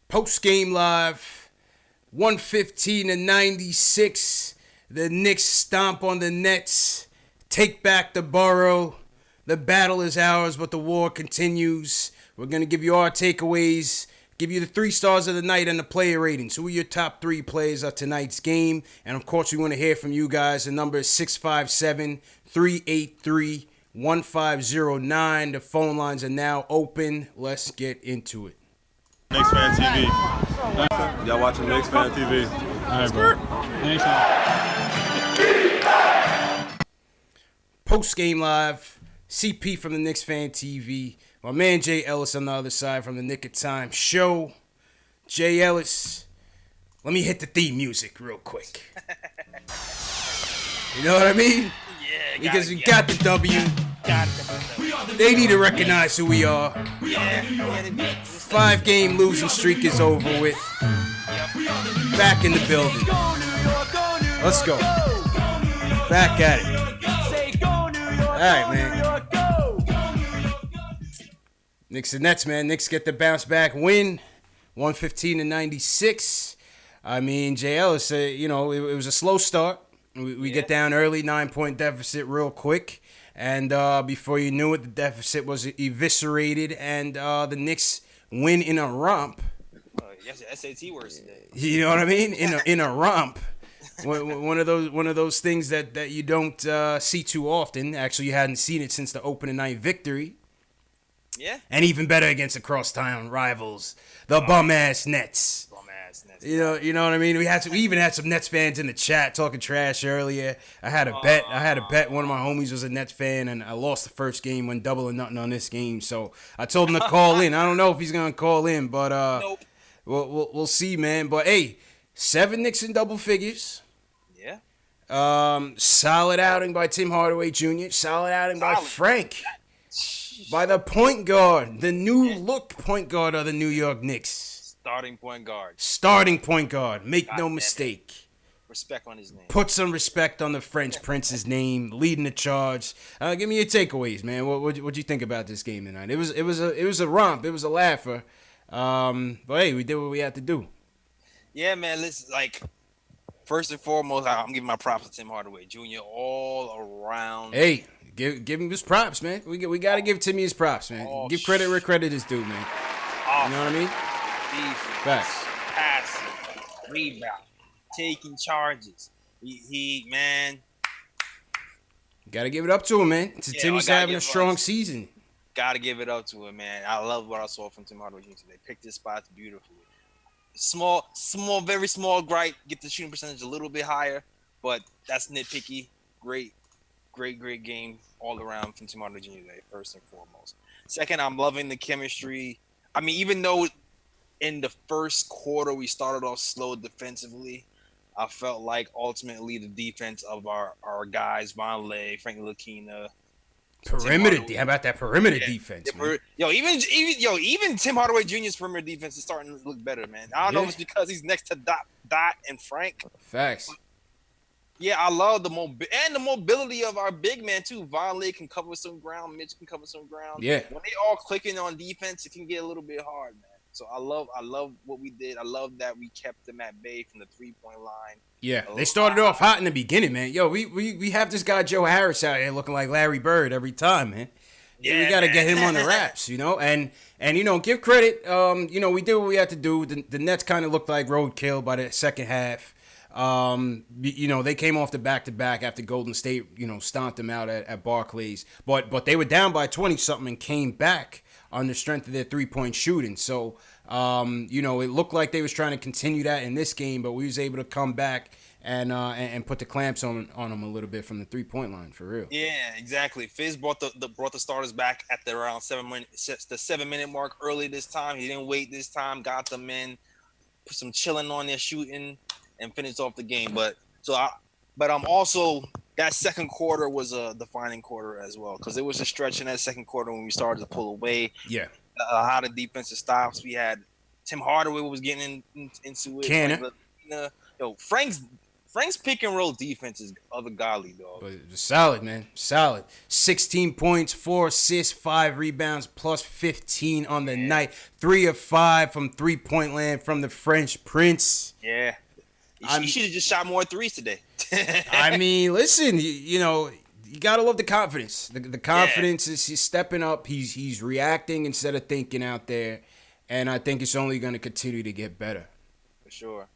Postgame live, 115-96. The Knicks stomp on the Nets, take back the borough. The battle is ours, but the war continues. We're going to give you our takeaways, give you the 3 stars of the night and the player ratings. Who are your top 3 players of tonight's game? And, of course, we want to hear from you guys. The number is 657-383-1509. The phone lines are now open. Let's get into it. KnicksFanTV. Y'all watching KnicksFanTV. All right, bro. Post-game live, CP from the Knicks Fan TV. My man Jay Ellis on the other side from the Nick of Time show. Jay Ellis, let me hit the theme music real quick. You know what I mean? Yeah, because we got the W. They need to recognize who we are. 5-game losing streak is over with. Back in the building. Let's go. Back at it. All right, man. Knicks and Nets, man. Knicks get the bounce back win, 115-96. I mean, Jay Ellis, it was a slow start. We get down early, 9-point deficit real quick. And before you knew it, the deficit was eviscerated. And the Knicks win in a romp. Yes, SAT words today. You know what I mean? In a romp. One of those things that you don't see too often. Actually, you hadn't seen it since the opening night victory. Yeah. And even better against the crosstown rivals, the bum-ass Nets. You know what I mean? We even had some Nets fans in the chat talking trash earlier. I had a bet. One of my homies was a Nets fan, and I lost the first game, went 2-0 on this game. So I told him to call in. I don't know if he's gonna call in, but nope. We'll see, man. But hey, 7 Knicks in double figures. Yeah. Solid outing by Tim Hardaway Jr. Solid outing by Frank. By the point guard, the new look point guard of the New York Knicks. Starting point guard. Make no mistake. Respect on his name. Put some respect on the French Prince's name. Leading the charge. Give me your takeaways, man. What'd you think about this game tonight? It was a romp. It was a laugher. But hey, we did what we had to do. Yeah, man. Listen, first and foremost, I'm giving my props to Tim Hardaway Jr. all around. Hey, give him his props, man. We got to give Timmy his props, man. Give credit where credit is due, man. You know what I mean? Defense, facts. passing, rebound, taking charges. He man. Got to give it up to him, man. Timmy's having a strong season. Got to give it up to him, man. I love what I saw from Tim Hardaway Jr. today. Picked his spots beautifully. Small, very small gripe. Get the shooting percentage a little bit higher, but that's nitpicky. Great game all around from Tim Hardaway Jr. today, first and foremost. Second, I'm loving the chemistry. I mean, even though in the first quarter we started off slow defensively, I felt like ultimately the defense of our guys, Vonleh, Ntilikina, perimeter. How about that perimeter defense? Man. Even Tim Hardaway Jr.'s perimeter defense is starting to look better, man. I don't know if it's because he's next to Dot and Frank. Facts. Yeah, I love the mobility of our big man too. Vonleh can cover some ground. Mitch can cover some ground. Yeah. When they all clicking on defense, it can get a little bit hard, man. So I love what we did. I love that we kept them at bay from the 3-point line. Yeah, they started off hot in the beginning, man. Yo, we have this guy Joe Harris out here looking like Larry Bird every time, man. Yeah, we got to get him on the wraps, and give credit. We did what we had to do. The Nets kind of looked like roadkill by the second half. They came off the back-to-back after Golden State, stomped them out at Barclays. But they were down by 20-something and came back on the strength of their 3-point shooting. So, it looked like they was trying to continue that in this game, but we was able to come back and put the clamps on them a little bit from the 3-point line, for real. Yeah, exactly. Fizz brought the starters back at the around 7-minute mark early this time. He didn't wait this time, got them in, put some chilling on their shooting, and finished off the game. But I'm also, that second quarter was a defining quarter as well, because it was a stretch in that second quarter when we started to pull away. Yeah. A lot of defensive stops. We had Tim Hardaway was getting into it. Kanter. Frank's Frank's pick and roll defense is othergodly, dog. But it was solid, man. Solid. 16 points, 4 assists, 5 rebounds, plus 15 on the night. 3 of 5 from three-point land from the French Prince. Yeah. He should have just shot more threes today. I mean, listen, you know, you gotta love the confidence. The confidence is he's stepping up. He's reacting instead of thinking out there, and I think it's only gonna continue to get better. For sure.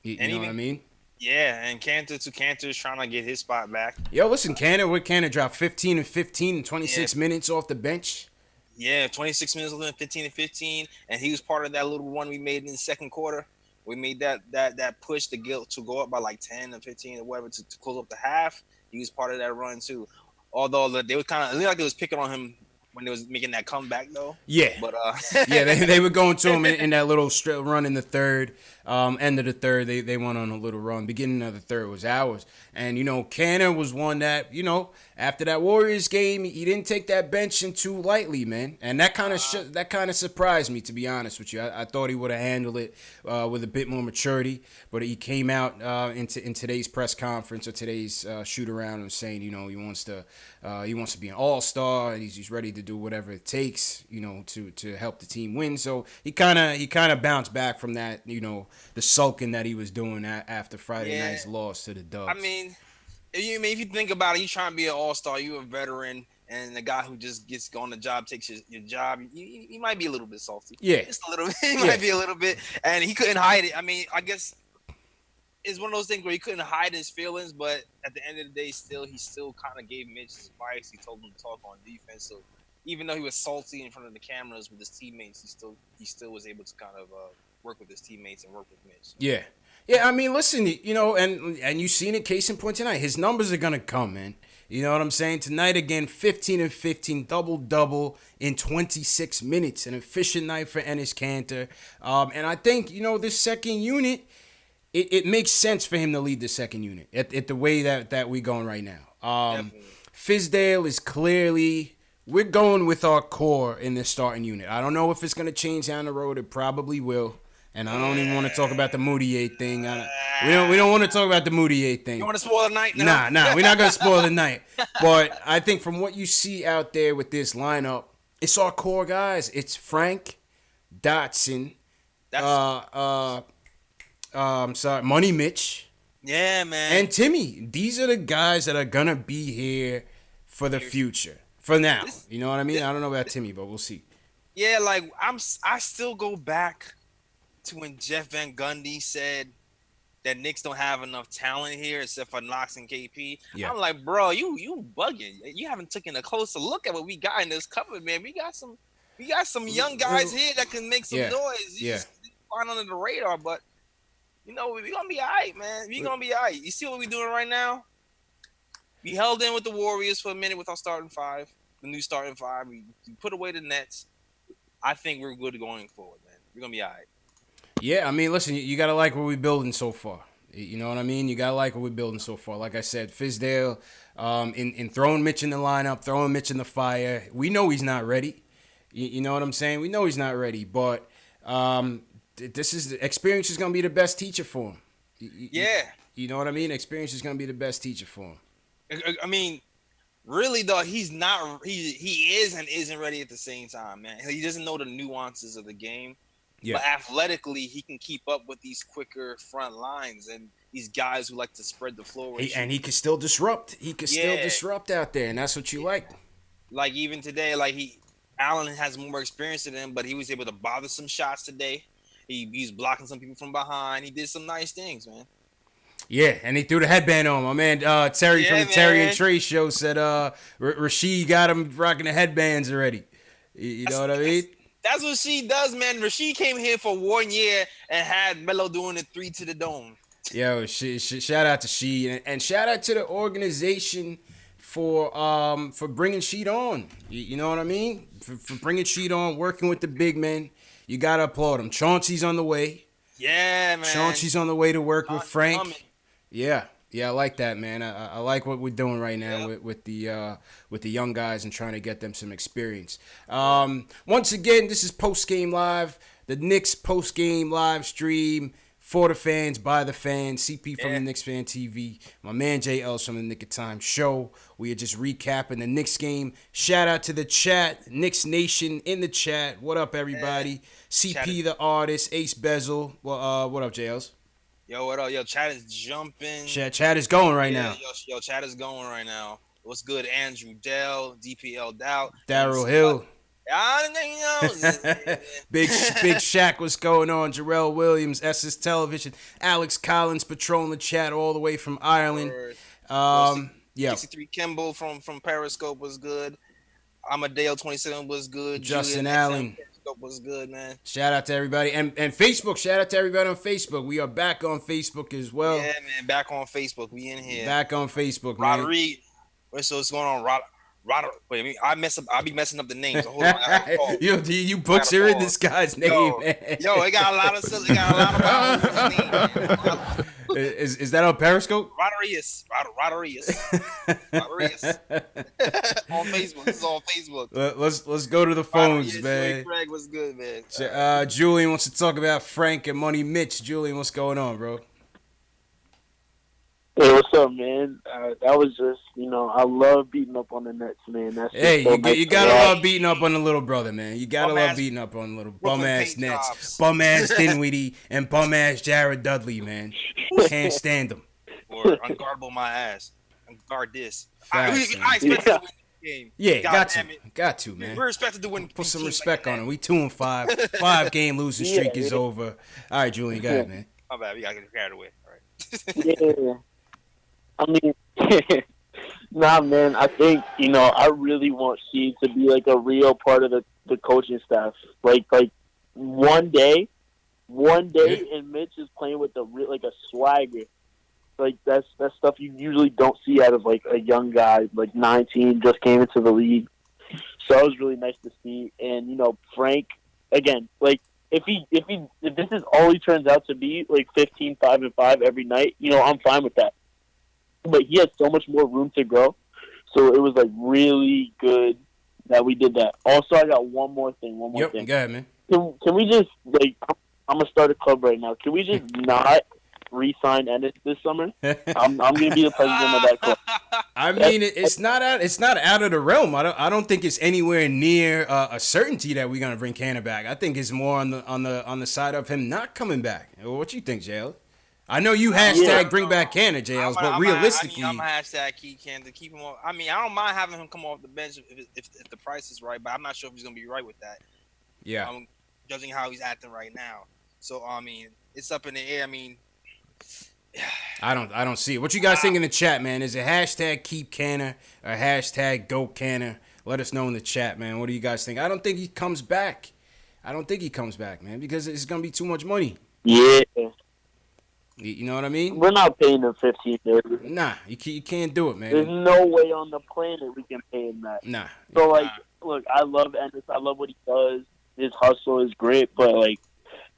You know what I mean? Yeah, and Kanter is trying to get his spot back. Yo, listen, Kanter dropped 15 and 15 in 26 minutes off the bench. Yeah, 26 minutes left, 15 and 15, and he was part of that little run we made in the second quarter. We made that push to go up by like 10 or 15 or whatever to close up the half. He was part of that run too. Although they were kind of looked like they was picking on him when they was making that comeback though. Yeah, but yeah, they were going to him in that little run in the third. End of the third, they went on a little run. Beginning of the third was ours. And, you know, Kanter was one that, you know, after that Warriors game, he didn't take that benching too lightly, man. And that kind of surprised me, to be honest with you. I thought he would have handled it with a bit more maturity. But he came out in today's press conference or today's shoot around and saying, you know, he wants to be an all-star. And he's ready to do whatever it takes, you know, to help the team win. So he kind of bounced back from that, you know, the sulking that he was doing after Friday night's loss to the Dubs. I mean, if you think about it, you trying to be an all-star, you a veteran, and the guy who just gets on the job takes your job. You might be a little bit salty. Yeah, just a little bit. He might be a little bit, and he couldn't hide it. I mean, I guess it's one of those things where he couldn't hide his feelings, but at the end of the day, he still kind of gave Mitch his advice. He told him to talk on defense. So even though he was salty in front of the cameras with his teammates, he still was able to kind of work with his teammates and work with Mitch. Yeah. Yeah, I mean, listen, you know, and you've seen it case in point tonight. His numbers are going to come, man. You know what I'm saying? Tonight, again, 15 and 15, double-double in 26 minutes. An efficient night for Enes Kanter. And I think, you know, this second unit, it makes sense for him to lead the second unit at the way that we're going right now. Fizdale is clearly... We're going with our core in this starting unit. I don't know if it's going to change down the road. It probably will. And I don't even want to talk about the Moutier thing. We don't want to talk about the Moutier thing. You want to spoil the night now? Nah. We're not going to spoil the night. But I think from what you see out there with this lineup, it's our core guys. It's Frank, Dotson, Money Mitch. Yeah, man. And Timmy. These are the guys that are going to be here for the future. For now. You know what I mean? I don't know about Timmy, but we'll see. Yeah, like I still go back to when Jeff Van Gundy said that Knicks don't have enough talent here except for Knox and KP. Yeah. I'm like, bro, you bugging. You haven't taken a closer look at what we got in this cupboard, man. We got some young guys here that can make some noise. You just flying under the radar, but you know, we're gonna be all right, man. We're gonna be all right. You see what we're doing right now? We held in with the Warriors for a minute with our starting five, the new starting five. We put away the Nets. I think we're good going forward, man. We're gonna be all right. Yeah, I mean, listen, you gotta like what we're building so far. You know what I mean? You gotta like what we're building so far. Like I said, Fizdale, in throwing Mitch in the lineup, throwing Mitch in the fire. We know he's not ready. You know what I'm saying? We know he's not ready, but experience is gonna be the best teacher for him. You know what I mean? Experience is gonna be the best teacher for him. I mean, really though, he's not. He is and isn't ready at the same time, man. He doesn't know the nuances of the game. Yeah. But athletically, he can keep up with these quicker front lines and these guys who like to spread the floor. And he can still disrupt. He can still disrupt out there, and that's what you like. Like even today, Allen has more experience than him, but he was able to bother some shots today. He's blocking some people from behind. He did some nice things, man. Yeah, and he threw the headband on my man. Terry from the Terry and Trey show said Rasheed got him rocking the headbands already. You know what I mean? That's what she does, man. Rasheed came here for 1 year and had Melo doing the 3 to the dome. Yo, shout out to she and shout out to the organization for bringing Sheed on. You know what I mean? For bringing Sheed on, working with the big men. You gotta applaud him. Chauncey's on the way. Yeah, man. Chauncey's on the way to work with Frank. Yeah, I like that, man. I like what we're doing right now with the young guys and trying to get them some experience. Once again, this is Postgame Live, the Knicks Postgame live stream. For the fans, by the fans, CP from the Knicks Fan TV, my man JL's from the Nick of Time Show. We are just recapping the Knicks game. Shout out to the chat, Knicks Nation in the chat. What up, everybody? CP the artist, Ace Bezel. Well, what up, JL's? Yo, what up? Yo, chat is jumping. Chat is going right now. Yo, chat is going right now. What's good, Andrew Dell, DPL Dow, Daryl Hill. Big Shaq, what's going on? Jarrell Williams, SS Television, Alex Collins patrolling the chat all the way from Ireland. 63 Kimball from Periscope was good. Amadeo 27 was good. Justin Allen was good, man. Shout out to everybody. And Facebook, shout out to everybody on Facebook. We are back on Facebook as well. Yeah, man, back on Facebook. We in here. Back on Facebook, man. Roderick. So what's going on? Wait, I be messing up the names. So hold on. Yo, you butchering this guy's name, man. Yo, it got a lot of vowels. Is that on Periscope? Roderick. On Facebook. This is on Facebook. Let's go to the phones, man. Craig was good, man. Julian wants to talk about Frank and Money Mitch. Julian, what's going on, bro? Hey, what's up, man? That was just, I love beating up on the Nets, man. That's you gotta love beating up on the little brother, man. You gotta love beating up on the little bum-ass Nets. Bum-ass Dinwiddie and bum-ass Jared Dudley, man. Can't stand them. Or unguardable my ass. Unguard this. I expect to win the game. Yeah, got to, man. We're expected to win. Put some respect on him. We 2-5. 5-game losing streak is over. All right, Julian, go ahead, man. My bad. We gotta get carried away. All right. Yeah. I mean, nah, man, I think, I really want Sheed to be, like, a real part of the coaching staff. Like one day, and Mitch is playing with a swagger. Like, that's stuff you usually don't see out of, like, a young guy, like 19, just came into the league. So it was really nice to see. And, Frank, again, like, if this is all he turns out to be, like 15, 5, and 5 every night, I'm fine with that. But he has so much more room to grow. So it was, like, really good that we did that. Also, I got one more thing. Go ahead, man. Can we just, like, I'm going to start a club right now. Can we just not re-sign Ennis this summer? I'm going to be the president of that club. I mean, it's not out of the realm. I don't think it's anywhere near a certainty that we're going to bring Kanter back. I think it's more on the side of him not coming back. What you think, JL? I know you bring back Kanter, JLs, but realistically, I'm hashtag keep Kanter, keep him on. I mean, I don't mind having him come off the bench if the price is right, but I'm not sure if he's gonna be right with that. Yeah, judging how he's acting right now. So I mean, it's up in the air. I mean, I don't see it. What you guys think in the chat, man? Is it hashtag keep Kanter or hashtag go Kanter? Let us know in the chat, man. What do you guys think? I don't think he comes back. Man, because it's gonna be too much money. Yeah. You know what I mean? We're not paying him $15 million. Nah, you can't do it, man. There's no way on the planet we can pay him that. Nah. So, look, I love Ennis. I love what he does. His hustle is great, but,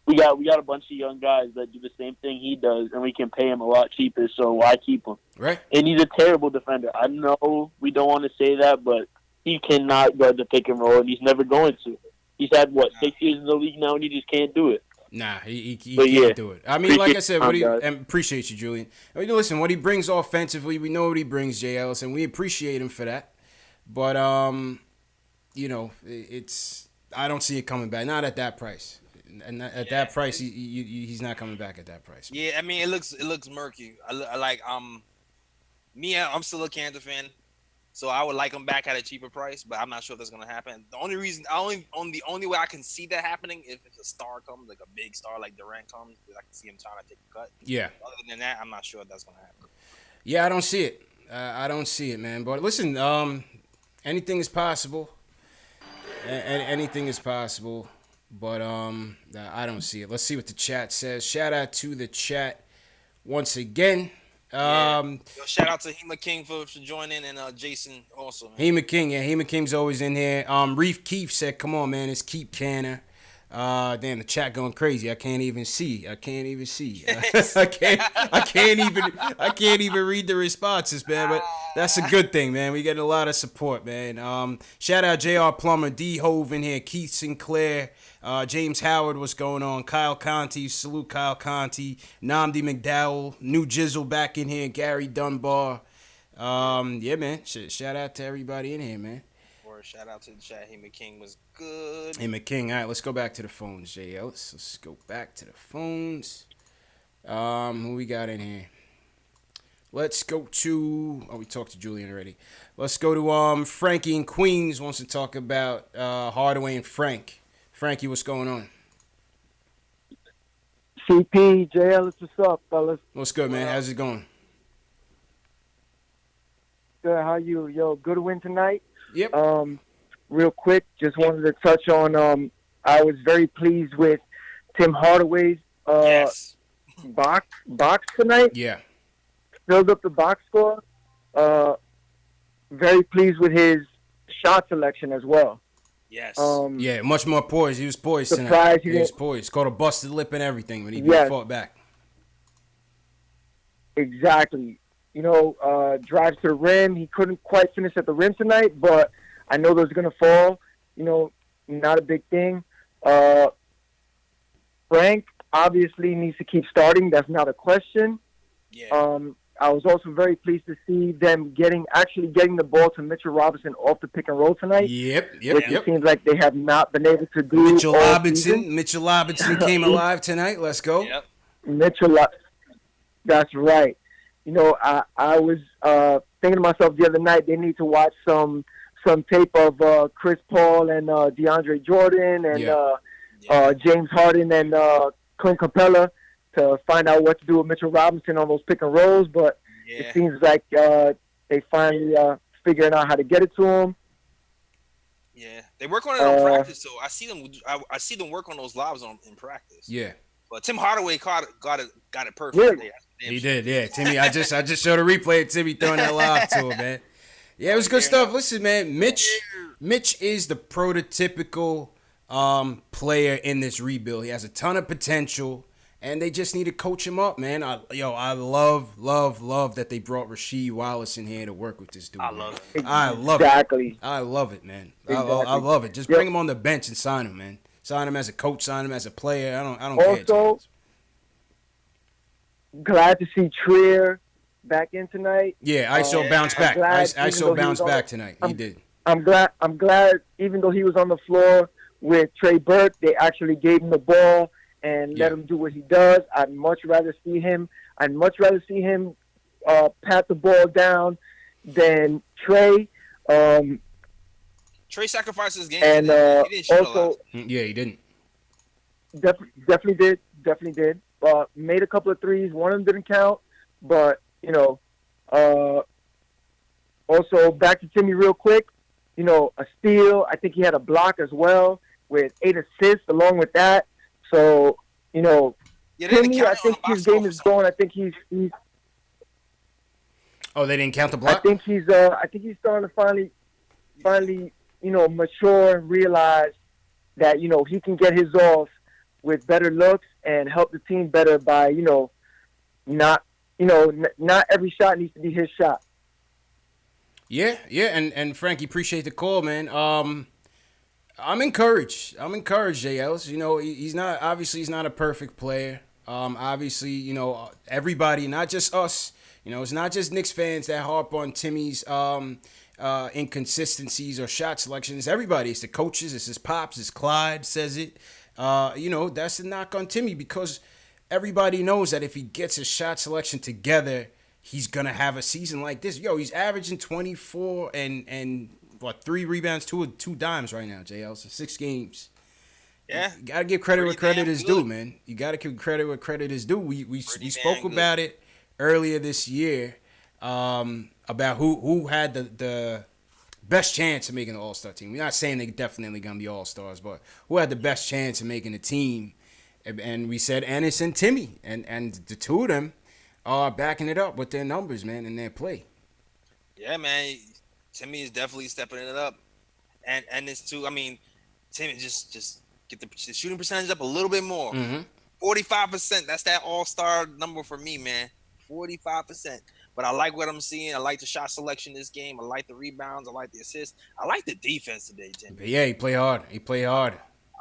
we got a bunch of young guys that do the same thing he does, and we can pay him a lot cheaper, so why keep him? Right. And he's a terrible defender. I know we don't want to say that, but he cannot guard the pick and roll, and he's never going to. He's had, 6 years in the league now, and he just can't do it. Nah, he can't do it. I mean, like I said, and appreciate you, Julian. I mean, listen, what he brings offensively, we know what he brings, JLs, and we appreciate him for that. But it's I don't see it coming back. Not at that price. And at that price, he's not coming back at that price. Yeah, I mean, it looks murky. I'm still a Kanter fan. So I would like him back at a cheaper price, but I'm not sure if that's gonna happen. The only way I can see that happening if a star comes, like a big star like Durant comes, I can see him trying to take a cut. Yeah. Other than that, I'm not sure if that's gonna happen. Yeah, I don't see it. I don't see it, man. But listen, anything is possible. Anything is possible. But I don't see it. Let's see what the chat says. Shout out to the chat once again. Shout out to Hema King for joining, and Jason also. Man. Hema King, Hema King's always in here. Reef Keith said, "Come on, man, it's keep Kanter." Damn, the chat going crazy. I can't even see. I can't even read the responses, man. But That's a good thing, man. We get a lot of support, man. Shout out J.R. Plummer, D. Hove in here, Keith Sinclair, James Howard, what's going on? Kyle Conti, salute Kyle Conti, Namdi McDowell, New Jizzle back in here, Gary Dunbar. Yeah, man. Shout out to everybody in here, man. Or shout out to the chat. Hey, McKing was good. Hey, McKing. All right, let's go back to the phones, JL. Let's go back to the phones. Who we got in here? Let's go to... Oh, we talked to Julian already. Let's go to Frankie in Queens wants to talk about Hardaway and Frank. Frankie, what's going on? CP, JL, what's up, fellas? What's good, man? How's it going? Good, how you? Yo, good win tonight. Yep. Real quick, just wanted to touch on, I was very pleased with Tim Hardaway's Yes. box tonight. Yeah. Filled up the box score. Very pleased with his shot selection as well. Yes. Yeah, much more poised. He was poised tonight. Surprised He was poised. Caught a busted lip and everything when he Yes. fought back. Exactly. Drives to the rim. He couldn't quite finish at the rim tonight, but I know those are going to fall. Not a big thing. Frank obviously needs to keep starting. That's not a question. Yeah. I was also very pleased to see them getting the ball to Mitchell Robinson off the pick and roll tonight. Yep. Which it seems like they have not been able to do. Mitchell all Robinson. season. Mitchell Robinson came alive tonight. Let's go. Yep. That's right. I was thinking to myself the other night, they need to watch some tape of Chris Paul and DeAndre Jordan and James Harden and Clint Capella to find out what to do with Mitchell Robinson on those pick and rolls. But it seems like they finally figuring out how to get it to him. Yeah, they work on it in practice, so I see them. I see them work on those lobs in practice. Yeah. But Tim Hardaway got it perfect. Really? He did, yeah. Timmy, I just showed a replay of Timmy throwing that lob to him, man. Yeah, it was good stuff. Listen, man, Mitch is the prototypical player in this rebuild. He has a ton of potential, and they just need to coach him up, man. I love that they brought Rasheed Wallace in here to work with this dude. I love it. I love it, man. Exactly. I love it. Just bring him on the bench and sign him, man. Sign him as a coach, sign him as a player. I don't care. Also, glad to see Trier back in tonight. Yeah, ISO bounced back. ISO bounced back tonight. He did. I'm glad, even though he was on the floor with Trey Burke, they actually gave him the ball and let him do what he does. I'd much rather see him pat the ball down than Trey. Trey sacrificed his game. And he didn't shoot also, yeah, he didn't. Definitely did. Made a couple of threes. One of them didn't count, but also back to Timmy real quick. A steal. I think he had a block as well with 8 assists along with that. So Timmy, I think his game is going. I think he's. Oh, they didn't count the block? I think he's starting to finally mature and realize that he can get his off with better looks and help the team better by not every shot needs to be his shot. Yeah, and Frankie, appreciate the call, man. I'm encouraged, JLs. He's not a perfect player. Obviously, everybody, not just us. It's not just Knicks fans that harp on Timmy's inconsistencies or shot selections. Everybody, it's the coaches, it's his pops, it's Clyde says it. That's the knock on Timmy because everybody knows that if he gets his shot selection together, he's gonna have a season like this. He's averaging 24 and 3 rebounds, 2 dimes right now, JL. So 6 games. Yeah. You gotta give credit where credit is due, man. You gotta give credit where credit is due. We spoke about it earlier this year, about who had the best chance of making the All-Star team. We're not saying they're definitely going to be All-Stars, but who had the best chance of making the team? And we said Ennis and Timmy. And the two of them are backing it up with their numbers, man, and their play. Yeah, man. Timmy is definitely stepping it up. And Ennis, too. I mean, Timmy, just get the shooting percentage up a little bit more. Mm-hmm. 45%. That's that All-Star number for me, man. 45%. But I like what I'm seeing. I like the shot selection this game. I like the rebounds. I like the assists. I like the defense today, Jimmy. Yeah, he played hard.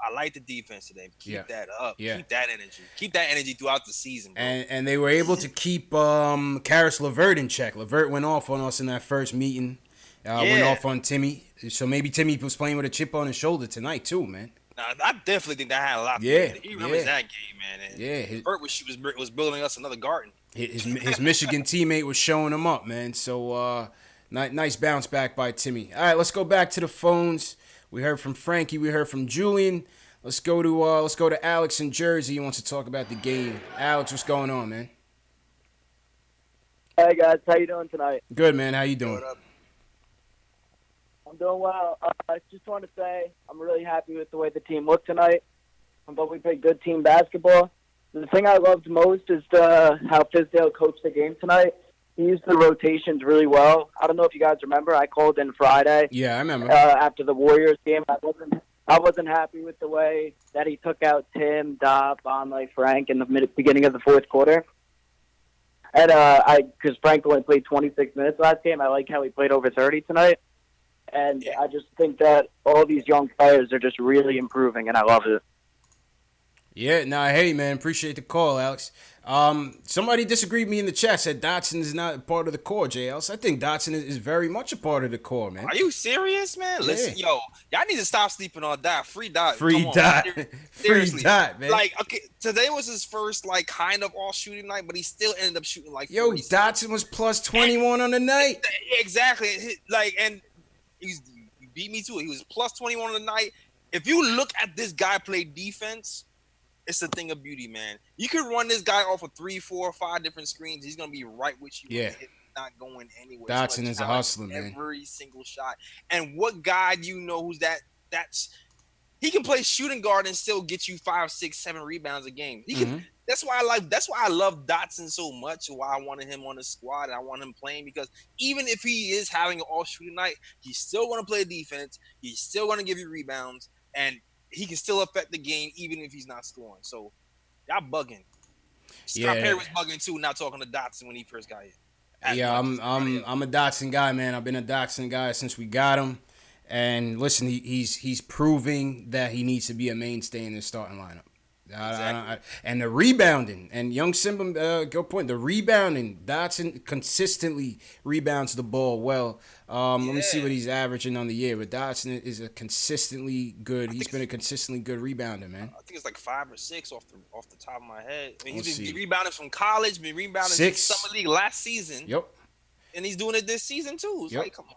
I like the defense today. Keep that up. Yeah. Keep that energy. Keep that energy throughout the season, bro. And they were able to keep Karis LeVert in check. LeVert went off on us in that first meeting. Went off on Timmy. So maybe Timmy was playing with a chip on his shoulder tonight too, man. Nah, I definitely think that had a lot to do with it. He remembers that game, man. And LeVert was building us another garden. His Michigan teammate was showing him up, man. So nice bounce back by Timmy. All right, let's go back to the phones. We heard from Frankie. We heard from Julian. Let's go to Alex in Jersey. He wants to talk about the game. Alex, what's going on, man? Hey guys, how you doing tonight? Good, man. How you doing? I'm doing well. I just want to say I'm really happy with the way the team looked tonight. I thought we played good team basketball. The thing I loved most is how Fizdale coached the game tonight. He used the rotations really well. I don't know if you guys remember. I called in Friday. Yeah, I remember. After the Warriors game, I wasn't happy with the way that he took out Tim, Dop, Vonleh, Frank in the beginning of the fourth quarter. And because Frank only played 26 minutes last game, I like how he played over 30 tonight. And I just think that all these young players are just really improving, and I love it. Yeah, hey, man, appreciate the call, Alex. Somebody disagreed with me in the chat, said Dotson is not a part of the core, JLs. I think Dotson is very much a part of the core, man. Are you serious, man? Yeah. Listen, y'all need to stop sleeping on Dot. Free Dot. Free Dot. Free Dot, man. Like, okay, today was his first, like, kind of all-shooting night, but he still ended up shooting, like, Yo, Dotson was plus 21 on the night. Exactly. Like, and you beat me to it. He was plus 21 on the night. If you look at this guy play defense, it's a thing of beauty, man. You can run this guy off of 3, 4, 5 different screens. He's gonna be right with you. Yeah, not going anywhere. Dotson is a hustler, man. Every single shot. And what guy do you know who's that's he can play shooting guard and still get you 5, 6, 7 rebounds a game. He can. That's why I love Dotson so much. Why I wanted him on the squad and I want him playing, because even if he is having an all shooting night, he's still gonna play defense. He's still gonna give you rebounds, and he can still affect the game even if he's not scoring. So y'all bugging. Scott Perry was bugging too, not talking to Dotson when he first got here. Yeah, I'm a Dotson guy, man. I've been a Dotson guy since we got him. And listen, he's proving that he needs to be a mainstay in the starting lineup. Exactly. And the rebounding, and young Simba, good point. The rebounding, Dotson consistently rebounds the ball well. Let me see what he's averaging on the year. But Dotson is a consistently good. He's been a consistently good rebounder, man. I think it's like 5 or 6 off the top of my head. I mean, he's been rebounding from college, been rebounding from summer league last season. Yep. And he's doing it this season too. It's like, come on.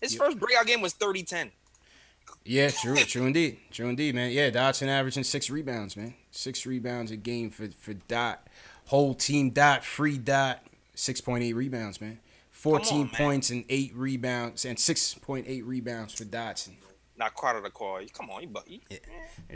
His first breakout game was 30-10. Yeah, true indeed, man. Yeah, Dotson averaging 6 rebounds, man. 6 rebounds a game for Dot. Whole team Dot, free Dot, 6.8 rebounds, man. 14 points and 8 rebounds, and 6.8 rebounds for Dotson. Not part of the core. Come on, you. Yeah.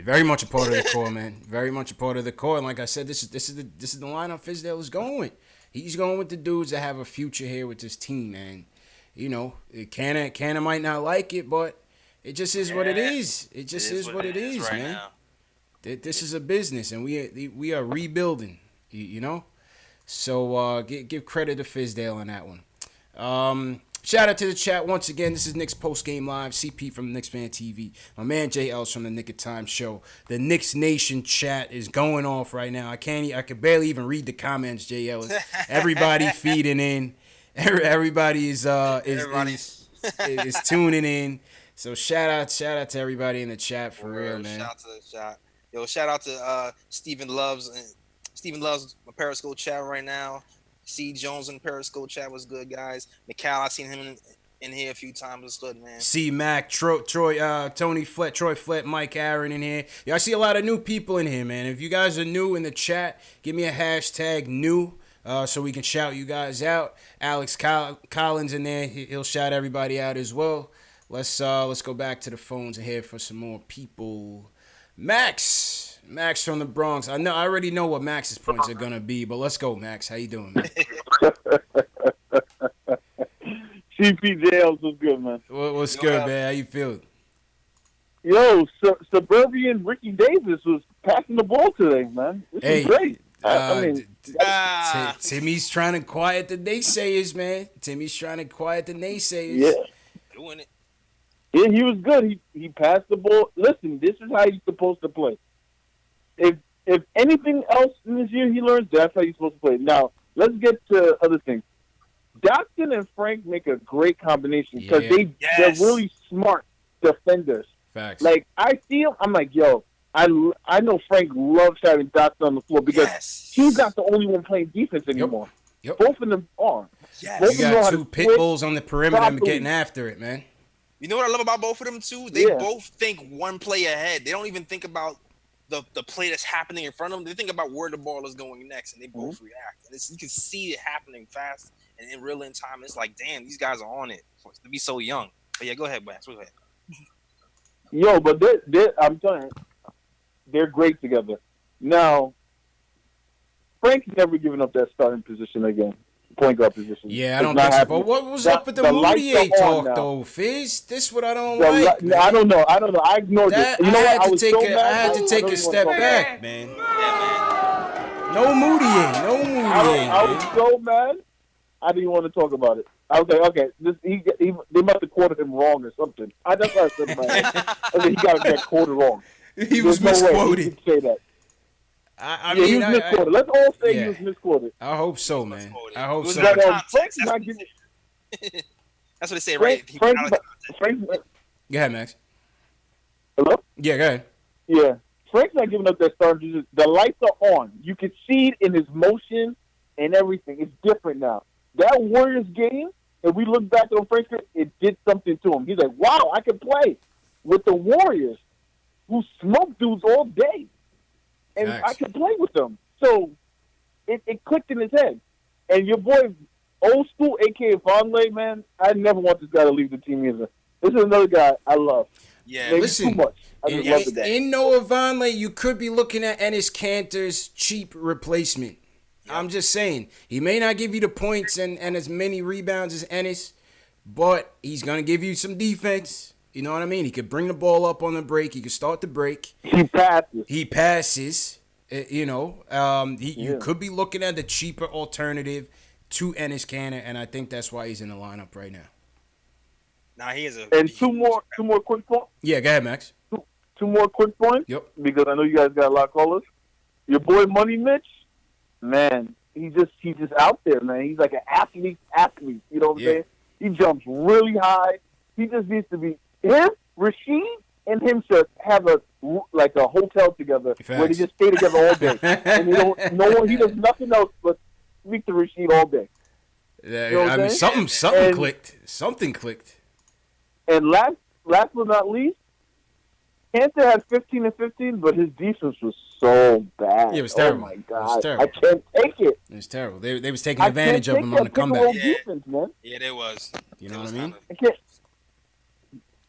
Very much a part of the core, man. Very much a part of the core. And like I said, this is the lineup Fizdale is going with. He's going with the dudes that have a future here with this team, man. You know, Kanter might not like it, but it just is what it is. It just is what it is, right, man. Now. This is a business, and we are rebuilding. You know, so give credit to Fizdale on that one. Shout out to the chat once again. This is Knicks Postgame Live. CP from KnicksFanTV. My man Jay Ellis from the Nick of Time show. The Knicks Nation chat is going off right now. I could barely even read the comments. Jay Ellis. Everybody feeding in. Everybody is tuning in. So shout out to everybody in the chat for real, man. Shout out to the chat. Yo, shout out to Stephen Loves. Stephen Loves my Periscope chat right now. C. Jones in Periscope chat was good, guys. McCall, I seen him in here a few times. It's good, man. C. Mac, Troy, Tony Flett, Troy Flett, Mike Aaron in here. Yeah, I see a lot of new people in here, man. If you guys are new in the chat, give me a hashtag new. So we can shout you guys out. Alex Collins in there. He'll shout everybody out as well. Let's go back to the phones and hear for some more people. Max from the Bronx. I already know what Max's points are gonna be, but let's go, Max. How you doing, man? CPJLs was good, man. What's good, man? How you feeling? Yo, suburban Ricky Davis was passing the ball today, man. This is great. I mean, Timmy's trying to quiet the naysayers, man. Timmy's trying to quiet the naysayers. Yeah. Doing it. Yeah, he was good. He passed the ball. Listen, this is how he's supposed to play. If anything else in this year he learns, that's how he's supposed to play. Now, let's get to other things. Dotson and Frank make a great combination because they're really smart defenders. Facts. Like, I see him, I'm like, yo, I know Frank loves having Dotson on the floor because he's not the only one playing defense anymore. Yep. Both of them are. Yes. You got two pit bulls on the perimeter and getting after it, man. You know what I love about both of them, too? They both think one play ahead. They don't even think about the play that's happening in front of them. They think about where the ball is going next, and they both react. And you can see it happening fast and in real time. It's like, damn, these guys are on it to be so young. But yeah, go ahead, Max. Go ahead. Yo, but I'm telling you, they're great together. Now, Frank's never given up that starting position again, point guard position. Yeah, I don't think so. But what was up with the Moutier talk, though, Fizz? This what I don't like. I don't know. I ignored it. You know what? I had to take a step back, man. No Moutier. I was so mad. I didn't even want to talk about it. I was like, okay, they must have quoted him wrong or something. That's what I said, man. Okay, he got that quoted wrong. He was misquoted. He could say that. I mean, he was misquoted. Let's all say he was misquoted. I hope so, man. I hope so. Frank's not giving. That's what they say, right? Frank. Go ahead, Max. Hello? Yeah, go ahead. Yeah. Frank's not giving up that starting position. The lights are on. You can see it in his motion and everything. It's different now. That Warriors game, if we look back on Frank, it did something to him. He's like, wow, I can play with the Warriors who smoke dudes all day. And I can play with them. So it clicked in his head. And your boy, old school, a.k.a. Vonleh, man, I never want this guy to leave the team either. This is another guy I love. Yeah, maybe listen, too much. In Noah Vonleh, you could be looking at Enes Kanter's cheap replacement. I'm just saying, he may not give you the points and as many rebounds as Ennis, but he's going to give you some defense. You know what I mean? He could bring the ball up on the break. He could start the break. He passes. You could be looking at the cheaper alternative to Enes Kanter, and I think that's why he's in the lineup right now. Nah, he is a. And two more quick points. Yeah, go ahead, Max. Two more quick points. Yep. Because I know you guys got a lot of callers. Your boy Money Mitch, man, he's just out there, man. He's like an athlete. You know what I'm saying? He jumps really high. He just needs to be Rasheed and him should have a hotel together where they just stay together all day. And he does nothing else but speak to Rasheed all day. Yeah, you know I mean something clicked. Something clicked. And last but not least, Kanter had 15 and 15, but his defense was so bad. Yeah, it was terrible. Oh my God, I can't take it. It was terrible. They was taking advantage of him on the comeback. Defense, man. Yeah, there was. You know what I mean?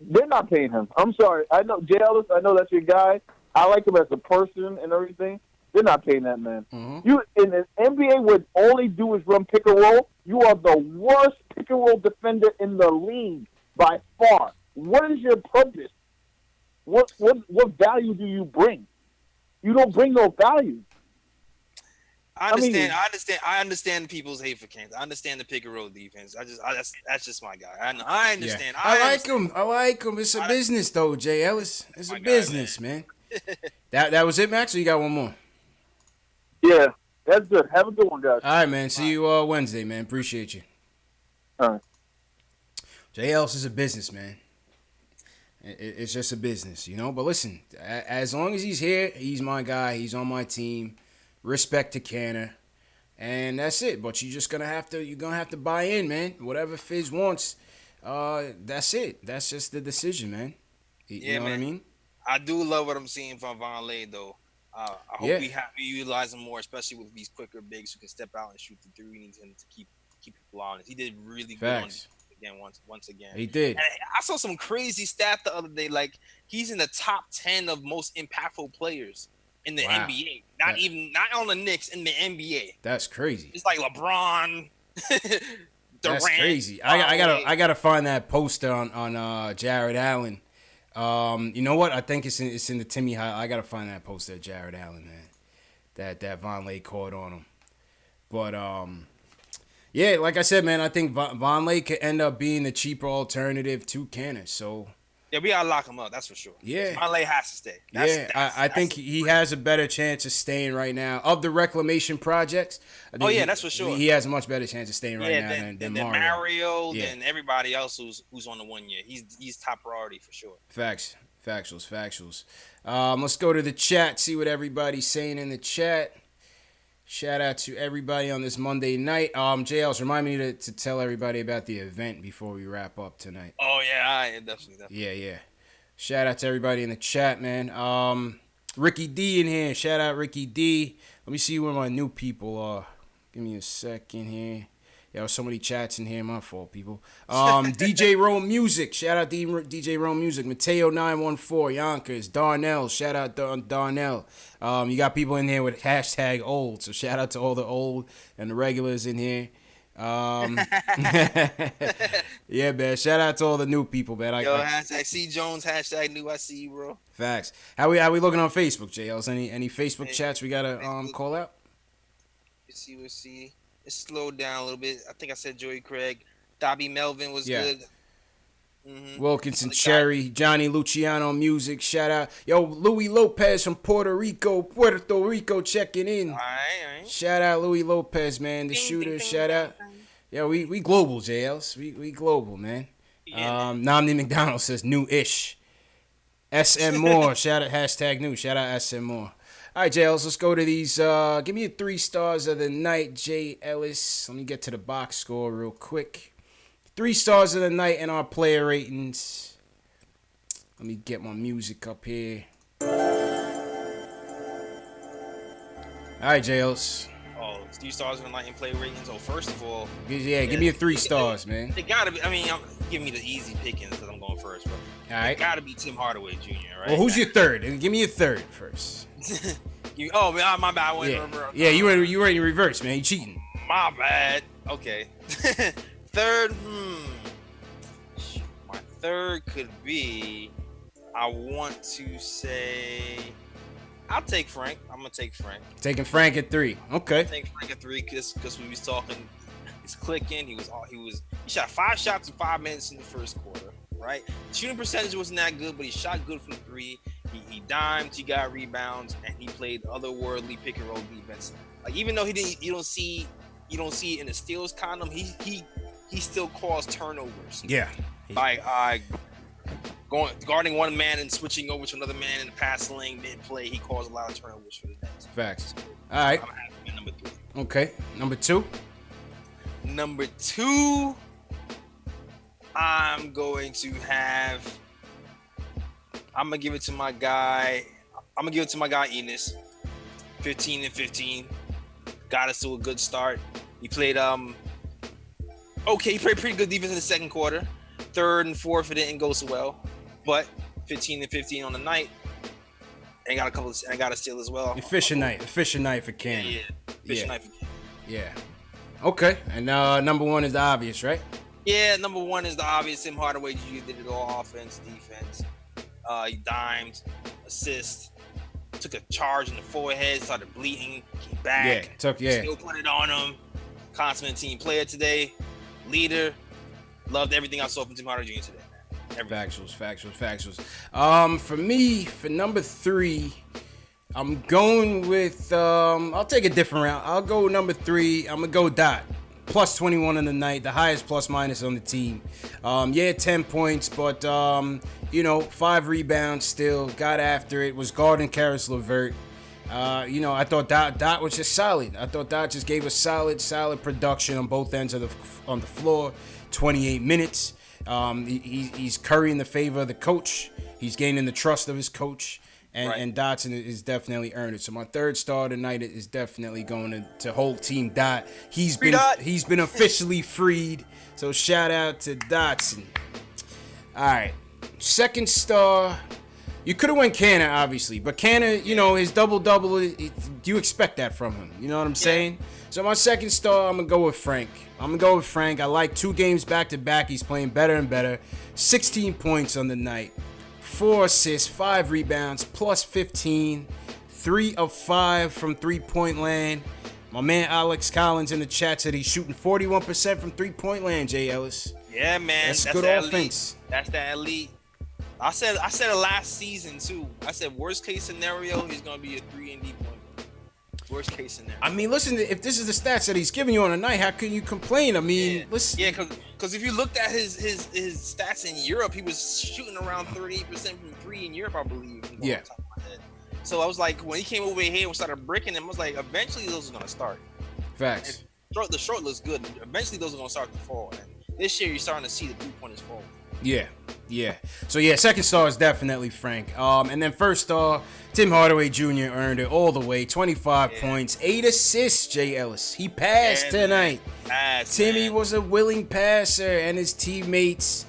They're not paying him. I'm sorry. I know Jay Ellis. I know that's your guy. I like him as a person and everything. They're not paying that man. Mm-hmm. You in an NBA where all they do is run pick and roll. You are the worst pick and roll defender in the league by far. What is your purpose? What value do you bring? You don't bring no value. I understand people's hate for Kanter. I understand the pick and roll defense. That's just my guy. I understand. Yeah. I like him. It's a business though, Jay Ellis. It's a business, man. That was it, Max, or you got one more? Yeah, that's good. Have a good one, guys. All right, man. See you Wednesday, man. Appreciate you. All right. Jay Ellis is a business, man. It's just a business, you know. But listen, as long as he's here, he's my guy. He's on my team. Respect to Kanter, and that's it. But you're gonna have to buy in, man. Whatever Fizz wants, that's it. That's just the decision, man. You know what I mean? I do love what I'm seeing from Vonleh, though. I hope we utilize him more, especially with these quicker bigs who can step out and shoot the three. We need him to keep people honest. He did really good on again once again. He did. And I saw some crazy stat the other day. Like, he's in the top 10 of most impactful players in the NBA. Not on the Knicks, in the NBA. That's crazy. It's like LeBron, Durant. That's crazy. I gotta find that poster on Jared Allen. You know what? I think it's in the Timmy High. I gotta find that poster of Jared Allen, man. That Vonleh caught on him. But yeah, like I said, man, I think Vonleh could end up being the cheaper alternative to Kanter. So yeah, we gotta lock him up. That's for sure. yeah, Vonleh has to stay. I think he has a better chance of staying right now of the reclamation projects. I think that's for sure. He has a much better chance of staying right now than Mario, than everybody else who's on the 1 year. He's top priority for sure. Factuals. Let's go to the chat, see what everybody's saying in the chat. Shout out to everybody on this Monday night. JLs, remind me to tell everybody about the event before we wrap up tonight. Oh yeah, definitely. Yeah. Shout out to everybody in the chat, man. Ricky D in here. Shout out Ricky D. Let me see where my new people are. Give me a second here. Yo, so many chats in here. My fault, people. DJ Rome Music. Shout out DJ Rome Music. Mateo 914. Yonkers. Darnell. Shout out Darnell. You got people in here with hashtag old. So shout out to all the old and the regulars in here. Yeah, man. Shout out to all the new people, man. Hashtag C Jones. Hashtag new. I see you, bro. Facts. How we looking on Facebook, JLs? Any Facebook chats we gotta call out? Let's see. It slowed down a little bit. I think I said Joey Craig. Dobby Melvin was good. Mm-hmm. Wilkinson Cherry, Johnny Luciano Music. Shout out. Yo, Louis Lopez from Puerto Rico checking in. All right. Shout out Louis Lopez, man. The shooter. Shout out. Yo, we global, JLs. We global, man. Yeah, Nomni McDonald says new-ish. SM Moore. Shout out hashtag new. Shout out SM Moore. All right, JLs, let's go to these. Give me a 3 stars of the night, Jay Ellis. Let me get to the box score real quick. 3 stars of the night in our player ratings. Let me get my music up here. All right, JLs. 3 stars of the night in player ratings. Oh, first of all. Yeah, give me a 3 stars, man. It gotta be. I mean, give me the easy pickings because I'm going first, bro. All right. It gotta be Tim Hardaway Jr., right? Well, who's your third? Give me your third first. My bad. You were in reverse, man. You cheating. My bad. Okay. Third, my third could be, I want to say, I'll take Frank. I'm gonna take Frank. Taking Frank at 3. Okay. I think Frank at 3 because we was talking. He's clicking. He shot 5 shots in 5 minutes in the first quarter. Right. Shooting percentage wasn't that good, but he shot good from 3. He dimed. He got rebounds, and he played otherworldly pick and roll defense. Like even though you don't see it in the steals column, he still caused turnovers. Yeah. By guarding one man and switching over to another man in the pass lane mid-play, he caused a lot of turnovers for the Nets. Facts. All right. I'm having at number 3. Okay. Number 2. Number 2, I'm gonna give it to my guy. Enes. 15 and 15. Got us to a good start. He played he played pretty good defense in the second quarter. Third and fourth, it didn't go so well. But 15 and 15 on the night. And got a steal as well. Efficient night for Kanter. Yeah. Efficient night for Kanter. Yeah. Okay. And number 1 is the obvious, right? Yeah, number 1 is the obvious. Tim Hardaway Jr. did it all, offense, defense. He dimed, assist, took a charge in the forehead, started bleeding, came back. Still put it on him. Consummate team player today, leader. Loved everything I saw from Tim Hardaway Jr. today, man. Factuals. For me, for number 3, I'm going with. I'll take a different route. I'll go number 3. I'm gonna go Dot. Plus 21 in the night, the highest plus minus on the team. 10 points, but 5 rebounds still. Got after it. Was guarding Karis LeVert. I thought Dot was just solid. I thought Dot just gave a solid production on both ends of on the floor. 28 minutes. He's currying the favor of the coach. He's gaining the trust of his coach. And Dotson is definitely earned it. So my 3rd star tonight is definitely going to hold Team Dot. He's been officially freed. So shout out to Dotson. All right, 2nd star. You could have went Kanter, obviously, but Kanter, his double-double. You expect that from him. You know what I'm saying? So my 2nd star, I'm gonna go with Frank. I like 2 games back-to-back. He's playing better and better. 16 points on the night. 4 assists, 5 rebounds, plus 15, 3 of 5 from 3-point land. My man Alex Collins in the chat said he's shooting 41% from three-point land, Jay Ellis. Yeah, man. That's good offense. That's the elite. I said it last season too. I said worst case scenario, he's gonna be a 3-and-D point. Worst case scenario. I mean, listen, if this is the stats that he's giving you on a night, how can you complain? I mean, listen. Yeah, because if you looked at his stats in Europe, he was shooting around 38% from three in Europe, I believe. Yeah. So I was like, when he came over here and started breaking them, I was like, eventually those are gonna start. Facts. The short looks good. Eventually those are gonna start to fall. And this year you're starting to see the 3-pointers fall. Yeah. So yeah, second star is definitely Frank. And then first star, Tim Hardaway Jr. earned it all the way. 25 points, 8 assists. Jay Ellis, he passed tonight. Timmy was a willing passer, and his teammates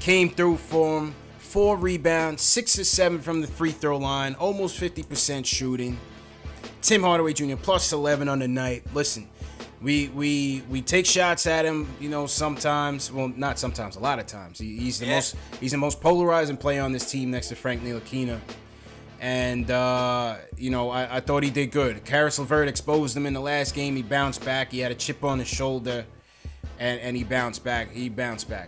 came through for him. 4 rebounds, 6 or 7 from the free throw line, almost 50% shooting. Tim Hardaway Jr. plus 11 on the night. Listen, we take shots at him, you know, sometimes. Well, not sometimes, a lot of times. He's the most polarizing player on this team next to Frank Ntilikina. And you know, I thought he did good. Karis LeVert exposed him in the last game. He bounced back. He had a chip on his shoulder, and he bounced back.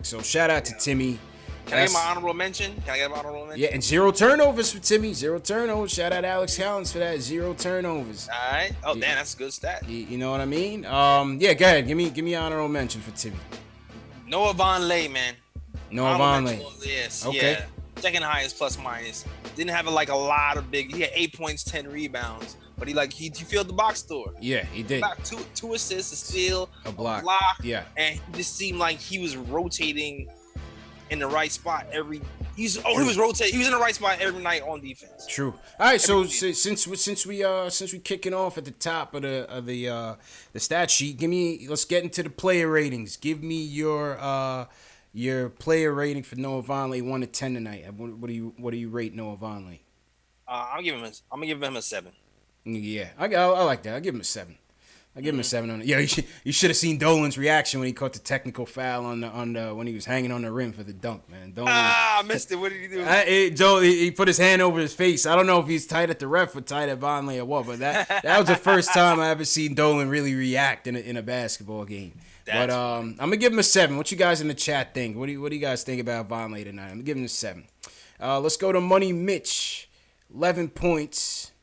So shout out to Timmy. Can I get my honorable mention? Yeah, and 0 turnovers for Timmy. 0 turnovers. Shout out Alex Collins for that. 0 turnovers. All right. Oh, damn, that's a good stat. You know what I mean? Yeah, go ahead. Give me an honorable mention for Timmy. Noah Vonleh, man. Noah Vonleh. Yes. Okay. Yeah. Second highest plus minus. Didn't have a lot of big. He had 8 points, 10 rebounds, but he filled the box score. Yeah, he did. About two assists, a steal, a block. Yeah. And he just seemed like he was rotating in the right spot he was rotating. He was in the right spot every night on defense. True. All right, so since we kicking off at the top of the stat sheet, let's get into the player ratings. Give me your player rating for Noah Vonleh 1 to 10 tonight. What do you rate Noah Vonleh? I'm gonna give him a 7. Yeah, I like that. I give him a 7. I give him a 7 on it. Yeah, you should have seen Dolan's reaction when he caught the technical foul on the when he was hanging on the rim for the dunk, man. Dolan, I missed it. What did he do? He put his hand over his face. I don't know if he's tight at the ref or tight at Vonleh or what, but that was the first time I ever seen Dolan really react in a basketball game. I'm gonna give him a 7. What you guys in the chat think? What do you guys think about Vonleh tonight? I'm gonna give him a 7. Let's go to Money Mitch. 11 points.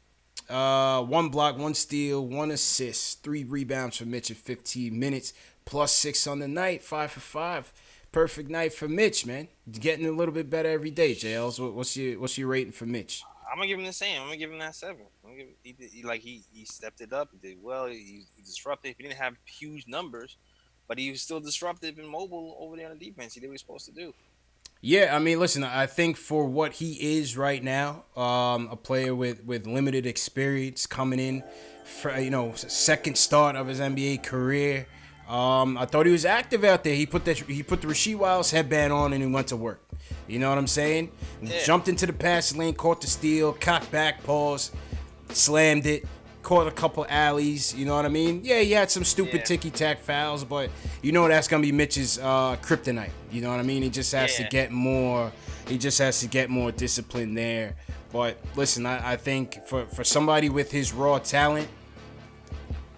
1 block, 1 steal, 1 assist, 3 rebounds for Mitch in 15 minutes, plus 6 on the night, 5 for 5. Perfect night for Mitch, man. Getting a little bit better every day, JLs. What's your rating for Mitch? I'm gonna give him the same. I'm gonna give him that 7. He stepped it up. He did well. He disrupted. He didn't have huge numbers, but he was still disruptive and mobile over there on the defense. He did what he was supposed to do. Yeah, I mean, listen, I think for what he is right now, a player with limited experience coming in, for, second start of his NBA career, I thought he was active out there. He put the Rasheed Wallace headband on and he went to work. You know what I'm saying? Yeah. Jumped into the pass lane, caught the steal, cocked back, pause, slammed it. Caught a couple alleys, you know what I mean? Yeah, he had some stupid ticky-tack fouls, but you know that's gonna be Mitch's kryptonite. You know what I mean? He just has to get more. He just has to get more discipline there. But listen, I think for somebody with his raw talent,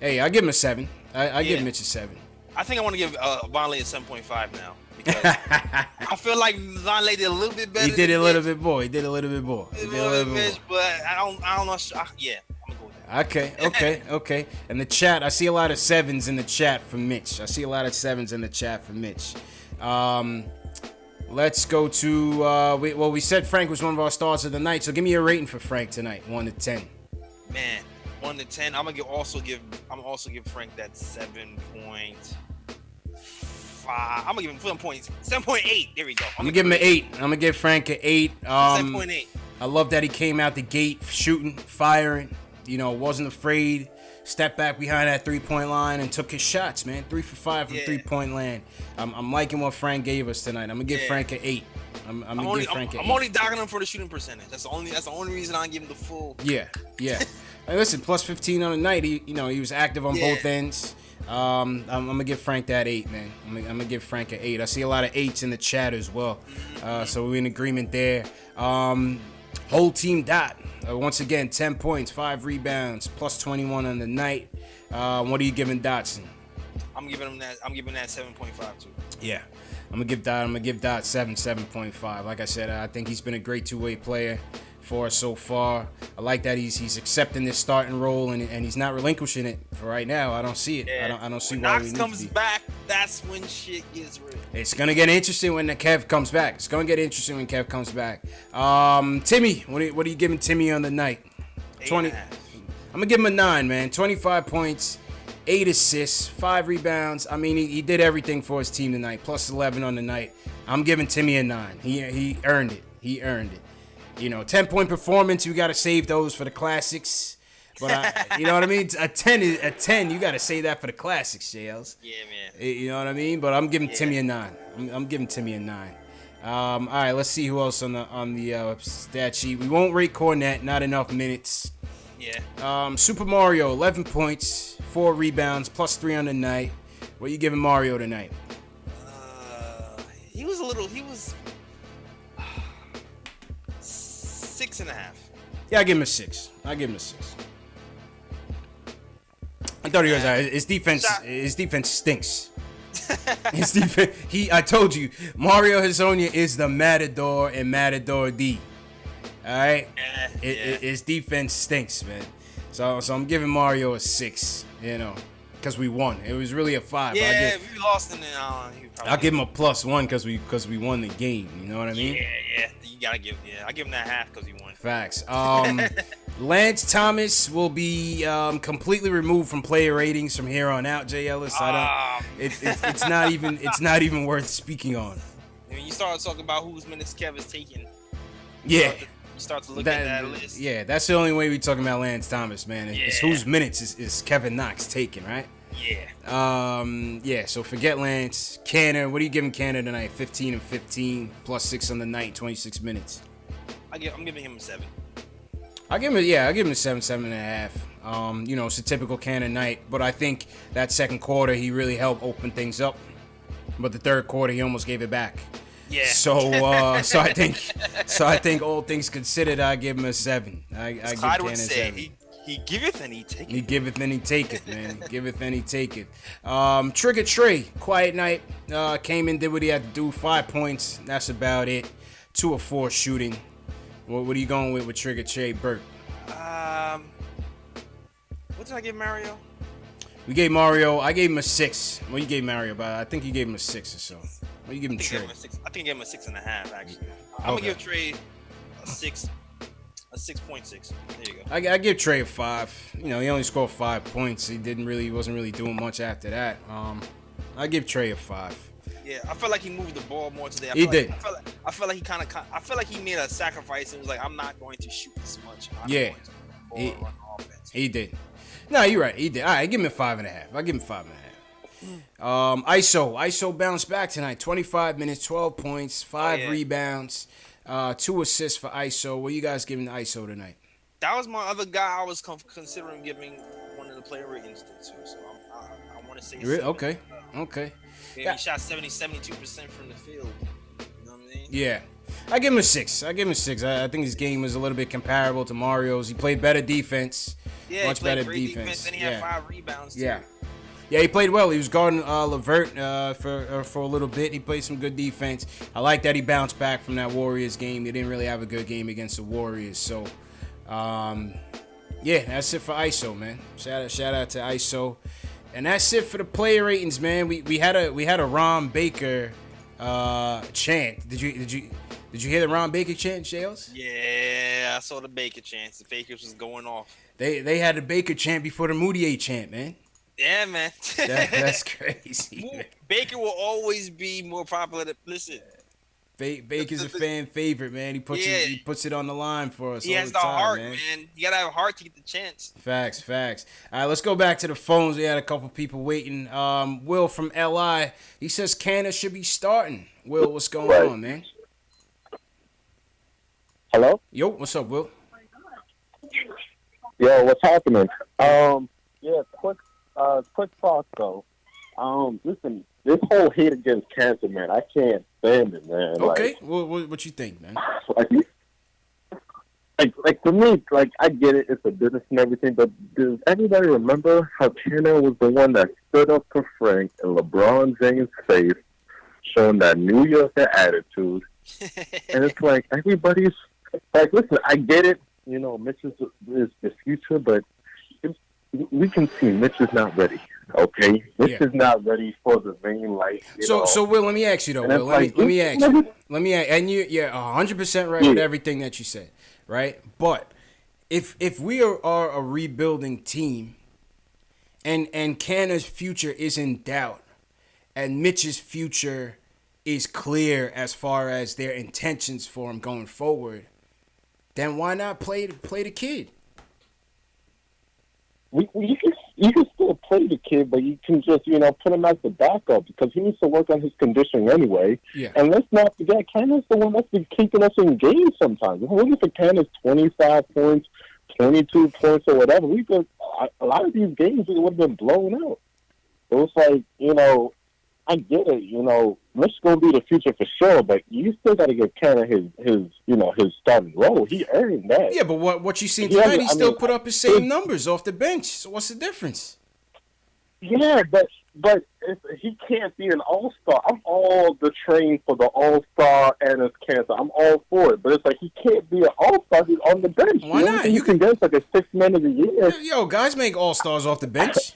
hey, I give him a 7. I give Mitch a 7. I think I want to give Vonleh a 7.5 now. Because I feel like Vonleh did a little bit better. He did a little bit more. But I don't know. Yeah. Okay. And the chat, I see a lot of 7s in the chat for Mitch. Let's go to, we said Frank was one of our stars of the night, so give me a rating for Frank tonight, 1 to 10. Man, 1 to 10. I'm gonna also give Frank that 7.5. I'm gonna give him 7.8. There we go. I'm gonna give him an 8. I'm gonna give Frank an 8. 7.8. I love that he came out the gate shooting, firing. Wasn't afraid, stepped back behind that 3-point line and took his shots, man. 3 for 5 from 3-point land. I'm liking what Frank gave us tonight. I'm gonna give Frank an 8. I'm only dogging him for the shooting percentage. That's the only reason I give him the full. Yeah. Hey, listen, plus 15 on the night. He was active on both ends. I'm gonna give Frank that 8, man. I'm gonna give Frank an 8. I see a lot of 8s in the chat as well. So we're in agreement there. Whole team Dot. Once again, 10 points, 5 rebounds, plus 21 on the night. What are you giving Dotson? I'm giving that 7.5 too. Yeah. I'm gonna give Dot 7.5. Like I said, I think he's been a great two-way player for us so far. I like that he's accepting this starting role and he's not relinquishing it for right now. I don't see it. Yeah. I don't see when why Knox we need comes to be. back, that's when shit gets real. It's gonna get interesting when the Kev comes back. It's gonna get interesting when Kev comes back. Timmy, what are you giving Timmy on the night? 20. I'm gonna give him a 9, man. 25 points, 8 assists, 5 rebounds. I mean, he did everything for his team tonight. Plus 11 on the night. I'm giving Timmy a 9. He earned it. He earned it. 10-point performance. You got to save those for the classics. But you know what I mean? A 10. You got to save that for the classics, JLs. Yeah, man. You know what I mean? But I'm giving Timmy a 9. I'm giving Timmy a 9. All right, let's see who else on the stat sheet. We won't rate Cornette. Not enough minutes. Yeah. Super Mario, 11 points, 4 rebounds, plus 3 on the night. What are you giving Mario tonight? He was 6.5. Yeah, I give him a 6. I thought he was. His defense stinks. His defense. I told you, Mario Hezonja is the Matador and Matador D. All right. His defense stinks, man. So I'm giving Mario a 6. Because we won. It was really a 5. Yeah, we lost in the. I'll give him a +1 because we won the game. You know what I mean? Yeah. You gotta give. Yeah, I give him that half because he won. Facts. Lance Thomas will be completely removed from player ratings from here on out. Jay Ellis, it's not even worth speaking on. When you start talking about whose minutes Kev is taking, yeah, you start to look at that list. Yeah, that's the only way we talking about Lance Thomas, man. It's whose minutes is Kevin Knox taking, right? Yeah. So forget Lance. Kanter, what are you giving Kanter tonight? 15 and 15, plus 6 on the night, 26 minutes. I'm giving him a 7. I give him a 7.5. It's a typical Kanter night, but I think that second quarter he really helped open things up. But the third quarter he almost gave it back. Yeah. So I think all things considered, I give him a 7. I give Kanter a 7. He giveth and he taketh. He giveth and he taketh, man. Giveth and he taketh. Trigger Trey, quiet night. Came in, did what he had to do. 5 points. That's about it. 2 of 4 shooting. What are you going with Trigger Trey, Burt? What did I give Mario? I gave him a 6. Well, you gave Mario, but I think you gave him a 6 or so. What you give him Trey? I think I gave him a 6.5, actually. I'm gonna give Trey a 6. A 6.6. There you go. I give Trey a 5. He only scored 5 points. He wasn't really doing much after that. I give Trey a 5. Yeah, I felt like he moved the ball more today. He did. I felt like he made a sacrifice and was like, I'm not going to shoot this much. Yeah. He did. No, you're right. He did. All right, give him a 5.5. I'll give him 5.5. ISO bounced back tonight. 25 minutes, 12 points, 5 rebounds, 2 assists for ISO. What are you guys giving to ISO tonight? That was my other guy I was considering giving one of the player ratings to, so I want to say really? Okay. Yeah, he shot 72% from the field. You know what I mean? Yeah. I give him a 6. I think his game was a little bit comparable to Mario's. He played better defense. Yeah, much he played better great defense. And he had 5 rebounds, too. Yeah, he played well. He was guarding LeVert for a little bit. He played some good defense. I like that he bounced back from that Warriors game. He didn't really have a good game against the Warriors. So, that's it for ISO, man. Shout out to ISO. And that's it for the player ratings, man. We had a Ron Baker chant. Did you hear the Ron Baker chant, Shales? Yeah, I saw the Baker chant. The Bakers was going off. They had the Baker chant before the Moutier chant, man. Yeah, man. That's crazy. Man. Baker will always be more popular than listen. Baker's a fan favorite, man. He puts it on the line for us. He all has the time, heart, man. You gotta have heart to get the chance. Facts. All right, let's go back to the phones. We had a couple people waiting. Will from LI, he says Kanter should be starting. Will, what's going on, man? Hello? Yo, what's up, Will? Yo, what's happening? Quick thoughts though. Listen, this whole hate against Kanter, man, I can't stand it, man. Okay, what you think, man? like for me, like I get it, it's a business and everything, but does anybody remember how Kanter was the one that stood up to Frank in LeBron James' face, showing that New Yorker attitude? And it's like everybody's like, listen, I get it. You know, Mitch is the future, but we can see Mitch is not ready. Okay, Mitch is not ready for the main light. So Will, let me ask you though. Will, let me ask you. And you're 100% right with everything that you said, right? But if we are a rebuilding team, and Kanter's future is in doubt, and Mitch's future is clear as far as their intentions for him going forward, then why not play the kid? You can still play the kid, but you can just, put him as the backup because he needs to work on his conditioning anyway. Yeah. And let's not forget, Kanter's the one that's been keeping us in games sometimes. If we're looking for Kanter's 25 points, 22 points, or whatever, a lot of these games we would have been blown out. So it's like, I get it, Mitch is going to be the future for sure, but you still got to give Kanter his starting role. He earned that. Yeah, but what you seen tonight, he still put up his same numbers off the bench. So what's the difference? Yeah, but if he can't be an all-star. I'm all the train for the all-star and his Kanter. I'm all for it, but it's like he can't be an all-star. He's on the bench. Why not? You can get like a 6 man of the year. Yo, guys make all-stars off the bench.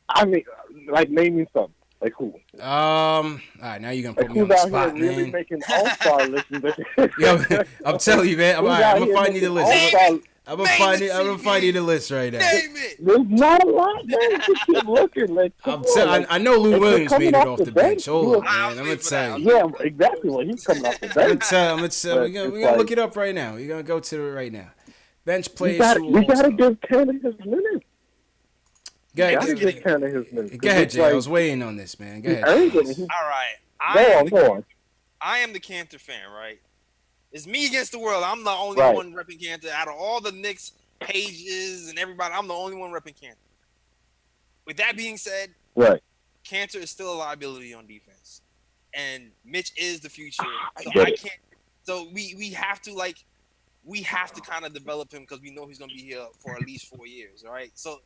I mean, like, name me some. Like who? All right, now you're gonna put me on the spot, man. Really making all-star lists. Yo, I'm telling you, man. I'm gonna find you the list. I'm gonna find you the list right now. Name it. There's not a lot, man. Just keep looking. Like, I know Lou Williams made it off the bench. Hold on, man. I'm gonna tell you. Yeah, exactly. Well, he's coming off the bench. We're gonna look it up right now. We're gonna go to it right now. Bench players. We gotta give Kanter his minutes. Go ahead, Jay. I was waiting on this, man. Go ahead. All right. Go on. I am the Kanter fan, right? It's me against the world. I'm the only one repping Kanter. Out of all the Knicks pages and everybody, I'm the only one repping Kanter. With that being said, Kanter is still a liability on defense. And Mitch is the future. So I can't. So we have to kind of develop him because we know he's going to be here for at least 4 years, all right? So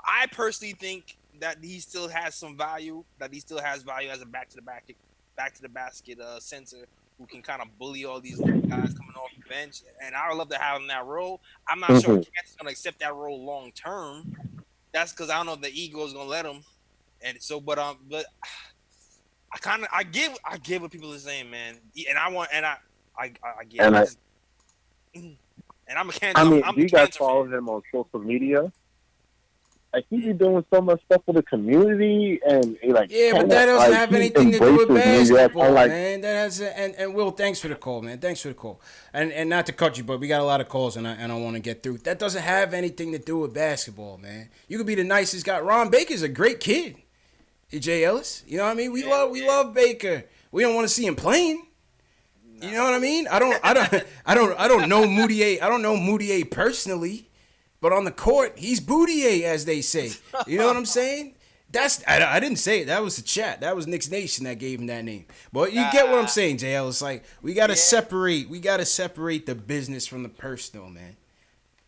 I personally think that he still has some value. That he still has value as a back to the basket center who can kind of bully all these little guys coming off the bench. And I would love to have him in that role. I'm not sure if Kanter's going to accept that role long term. That's because I don't know if the ego is going to let him. And so, but I get what people are saying, man. And I get it. And I'm a Kanter. I mean, I'm do you guys Kanter follow fan. him on social media? Like, he's doing so much stuff for the community, and but that doesn't have anything to do with basketball, man. That has and Will, thanks for the call, man. Thanks for the call. And not to cut you, but we got a lot of calls, and I want to get through. That doesn't have anything to do with basketball, man. You could be the nicest guy. Ron Baker's a great kid. Jay Ellis, you know what I mean? We love Baker. We don't want to see him playing. You know what I mean? I don't know Moutier. I don't know Moutier personally. But on the court, he's Boutier, as they say. You know what I'm saying? I didn't say it. That was the chat. That was Knicks Nation that gave him that name. But you get what I'm saying, JL. It's like we gotta separate the business from the personal, man.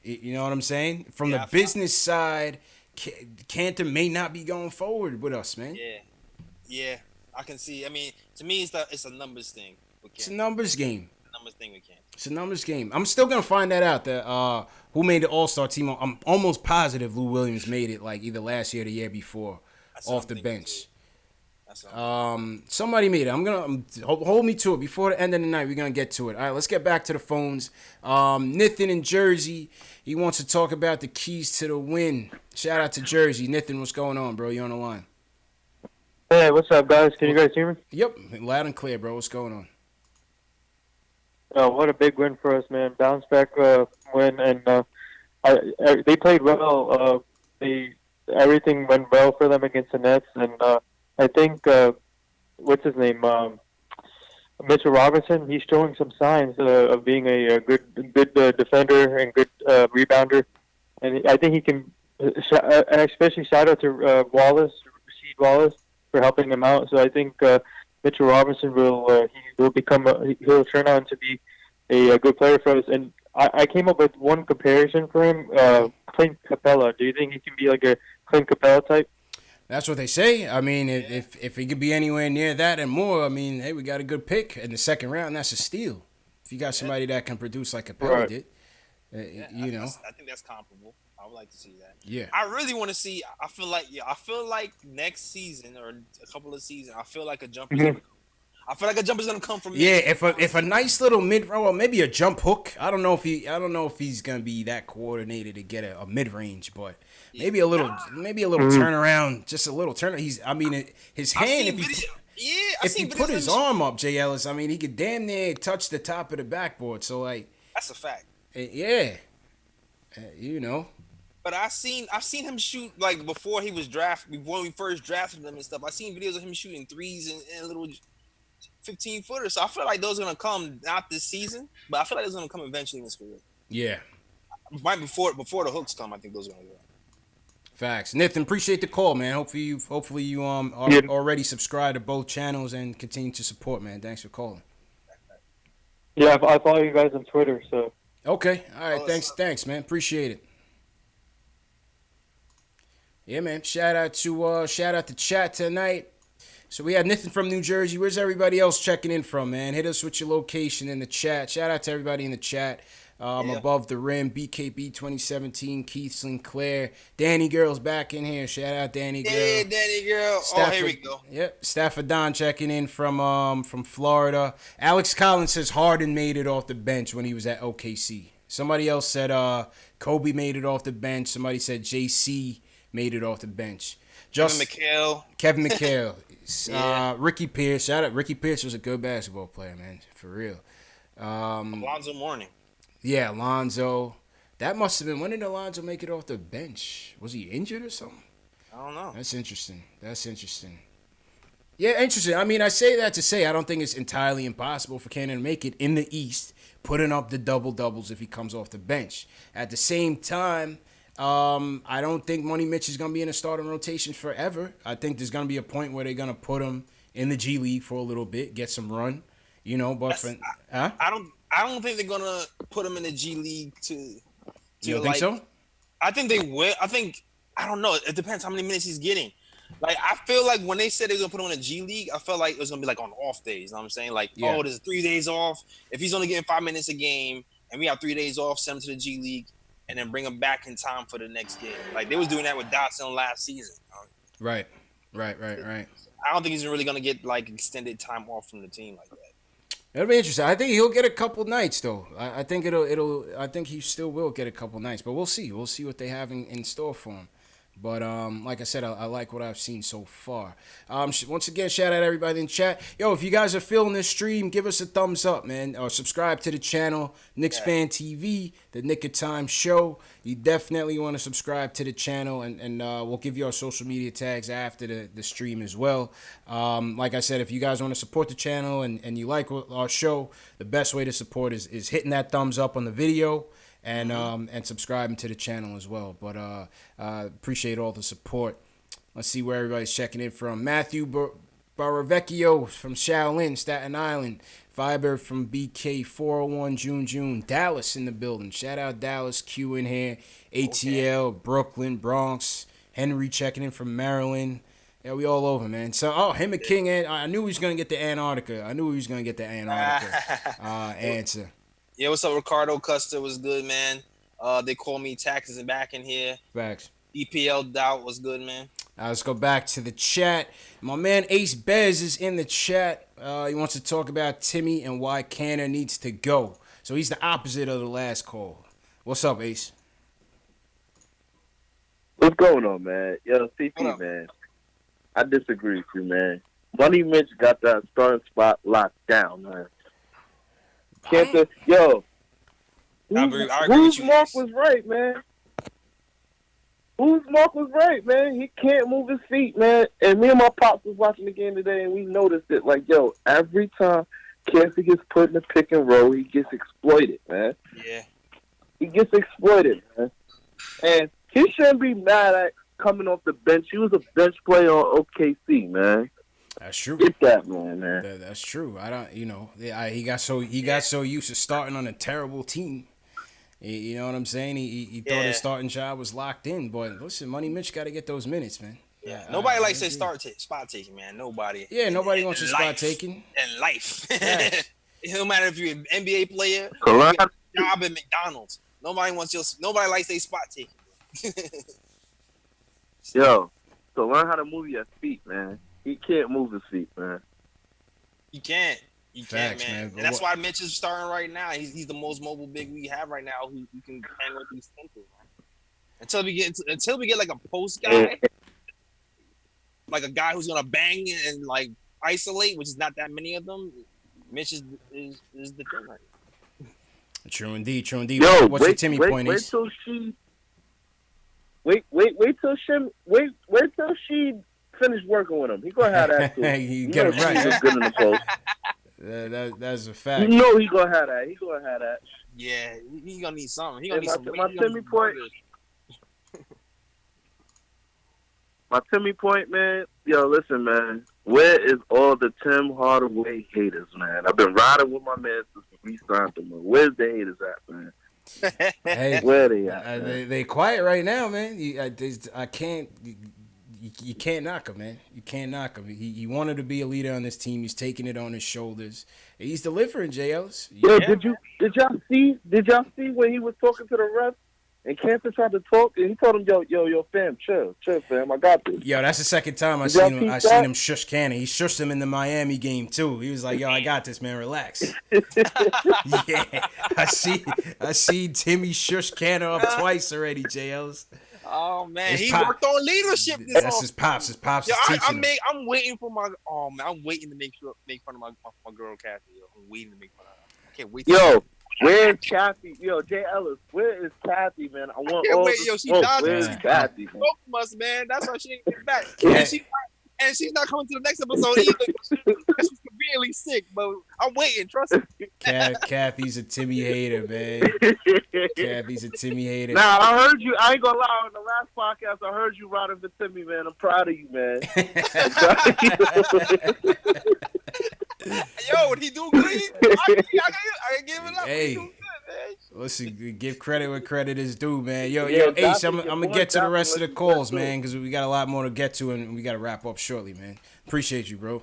You know what I'm saying? From the business side, Kanter may not be going forward with us, man. Yeah. I can see. I mean, to me, it's a numbers thing. It's a numbers game. Thing we can't. It's a numbers game. I'm still gonna find that out. That who made the All-Star team? I'm almost positive Lou Williams made it, like either last year or the year before, off the bench. Somebody made it. Hold me to it. Before the end of the night, we're gonna get to it. All right, let's get back to the phones. Nathan in Jersey, he wants to talk about the keys to the win. Shout out to Jersey. Nathan, what's going on, bro? You on the line? Hey, what's up, guys? Can you guys hear me? Yep, loud and clear, bro. What's going on? What a big win for us, man! Bounce back win, and they played well. Everything went well for them against the Nets, and I think what's his name, Mitchell Robinson. He's showing some signs of being a good defender and good rebounder, and I think he can. Especially shout out to Rasheed Wallace for helping him out. So I think Mitchell Robinson will turn out to be a good player for us. And I came up with one comparison for him, Clint Capella. Do you think he can be like a Clint Capella type? That's what they say. I mean, if he could be anywhere near that and more, I mean, hey, we got a good pick in the second round. That's a steal. If you got somebody that can produce like Capella did, you know. I think that's comparable. I would like to see that. Yeah. I really want to see. I feel like next season or a couple of seasons, I feel like a jumper's gonna come. I feel like a jumper's gonna come from. Yeah, if a nice little mid row or maybe a jump hook. I don't know if he's gonna be that coordinated to get a mid range, but maybe a little turnaround, just a little turn. His hand. If he put his arm up, Jay Ellis, I mean, he could damn near touch the top of the backboard. So like, that's a fact. Yeah, you know. But I've seen him shoot like before he was drafted, before we first drafted him and stuff. I seen videos of him shooting threes and little 15-footers. So I feel like those are gonna come not this season, but I feel like those are gonna come eventually in his career. Yeah. Right before the hooks come, I think those are gonna go. Facts. Nathan, appreciate the call, man. Hopefully you are already subscribed to both channels and continue to support, man. Thanks for calling. Yeah, I follow you guys on Twitter, so. Okay. All right. Thanks, man. Appreciate it. Yeah, man. Shout out to chat tonight. So we had Nathan from New Jersey. Where's everybody else checking in from, man? Hit us with your location in the chat. Shout out to everybody in the chat. Above the rim, BKB 2017, Keith Sinclair. Danny Girl's back in here. Shout out Danny Girl. Hey, Danny Girl. Here we go. Yep. Stafford Don checking in from Florida. Alex Collins says Harden made it off the bench when he was at OKC. Somebody else said Kobe made it off the bench. Somebody said JC made it off the bench. Kevin McHale. Yeah. Ricky Pierce. Shout out. Ricky Pierce was a good basketball player, man. For real. Alonzo Mourning. Yeah, Alonzo. That must have been. When did Alonzo make it off the bench? Was he injured or something? I don't know. That's interesting. Yeah, interesting. I mean, I say that to say I don't think it's entirely impossible for Kanter to make it in the East, putting up the double-doubles if he comes off the bench. At the same time, I don't think Money Mitch is going to be in a starting rotation forever. I think there's going to be a point where they're going to put him in the G League for a little bit, get some run, you know. But I don't think they're gonna put him in the G League to you don't think so? I think they will. I don't know. It depends how many minutes he's getting. Like I feel like when they said they were gonna put him in a G League, I felt like it was gonna be like on off days. You know what I'm saying? Like, there's 3 days off. If he's only getting 5 minutes a game and we have 3 days off, send him to the G League and then bring him back in time for the next game. Like they was doing that with Dotson last season. Right. I don't think he's really gonna get like extended time off from the team like that. It'll be interesting. I think he'll get a couple nights though. I think I think he still will get a couple nights, but we'll see. We'll see what they have in store for him. But like I said, I like what I've seen so far. Once again, shout out everybody in chat. Yo, if you guys are feeling this stream, give us a thumbs up, man. Or subscribe to the channel, KnicksFanTV, the Nick of Time show. You definitely want to subscribe to the channel, and we'll give you our social media tags after the stream as well. Like I said, if you guys want to support the channel and you like our show, the best way to support is hitting that thumbs up on the video. And subscribing to the channel as well. But appreciate all the support. Let's see where everybody's checking in from. Matthew Baravecchio from Shaolin, Staten Island. Fiber from BK 401 June. Dallas in the building. Shout out Dallas. Q in here. ATL, Brooklyn, Bronx. Henry checking in from Maryland. Yeah, we all over, man. So, him and King, I knew he was going to get the Antarctica. Answer. Yeah, what's up, Ricardo Custer? Was good, man. They call me Taxes and back in here. Facts. EPL Doubt was good, man. Let's go back to the chat. My man Ace Bez is in the chat. He wants to talk about Timmy and why Kanter needs to go. So he's the opposite of the last call. What's up, Ace? What's going on, man? Yo, CP, man. I disagree with you, man. Money Mitch got that starting spot locked down, man. Kanter, yo, whose mark was right, man? Whose mark was right, man? He can't move his feet, man. And me and my pops was watching the game today, and we noticed it. Like, yo, every time Kanter gets put in the pick and roll, he gets exploited, man. Yeah. He gets exploited, man. And he shouldn't be mad at coming off the bench. He was a bench player on OKC, man. That's true. Get that man. That's true. I don't, he got so used to starting on a terrible team. You know what I'm saying? He thought his starting job was locked in. But listen, Money Mitch got to get those minutes, man. Yeah. Nobody likes to spot taking, man. Nobody. Yeah, nobody wants to spot taking. In life. It don't matter if you're an NBA player or Correct. you get a job at McDonald's. Nobody likes a spot taking. Yo, so learn how to move your feet, man. He can't move his feet, man. You can't. Facts, man. And that's why Mitch is starting right now. He's the most mobile big we have right now who can hang with these centers, man. Until we get like a post guy, like a guy who's gonna bang and like isolate, which is not that many of them. Mitch is the thing right now. True indeed. Yo, what's your Timmy point? Wait till she finish working with him. He gonna have that too. You get it right. He's good in the post. That's a fact. You know he gonna have that. Yeah, he gonna need something. He gonna need some. My Timmy point. My Timmy point, man. Yo, listen, man. Where is all the Tim Hardaway haters, man? I've been riding with my man since we signed him. Where's the haters at, man? Hey, where they at? They quiet right now, man. I can't. You can't knock him, man. You can't knock him. He wanted to be a leader on this team. He's taking it on his shoulders. He's delivering, J. Ellis. Yo, did y'all see when he was talking to the ref and Kanter tried to talk and he told him, yo, fam, chill, fam, I got this. Yo, that's the second time I seen him shush Cannon. He shushed him in the Miami game too. He was like, yo, I got this, man, relax. Yeah, I see Timmy shush Cannon up twice already, J. Ellis. Oh man, he worked on leadership. That's his pops. His pops is teaching him. I'm waiting for my. Oh man, I'm waiting to make fun of my girl Kathy. Yo. I'm waiting to make fun of her. I can't wait. Yo, where's Kathy? Yo, J. Ellis, where is Kathy, man? I want all the Yo, smoke. Where's Kathy? Both of us, man. That's why she ain't get back. And she's not coming to the next episode either. She's severely sick, but I'm waiting. Trust me. Kathy's a Timmy hater, man. Kathy's a Timmy hater. Nah, I heard you. I ain't gonna lie. On the last podcast, I heard you riding for Timmy, man. I'm proud of you, man. Yo, when he do good, I give it up. Hey. He do good, man. Listen, give credit where credit is due, man. Yo, Yeah, Ace, I'm gonna get to the rest of the calls, man, because we got a lot more to get to, and we got to wrap up shortly, man. Appreciate you, bro.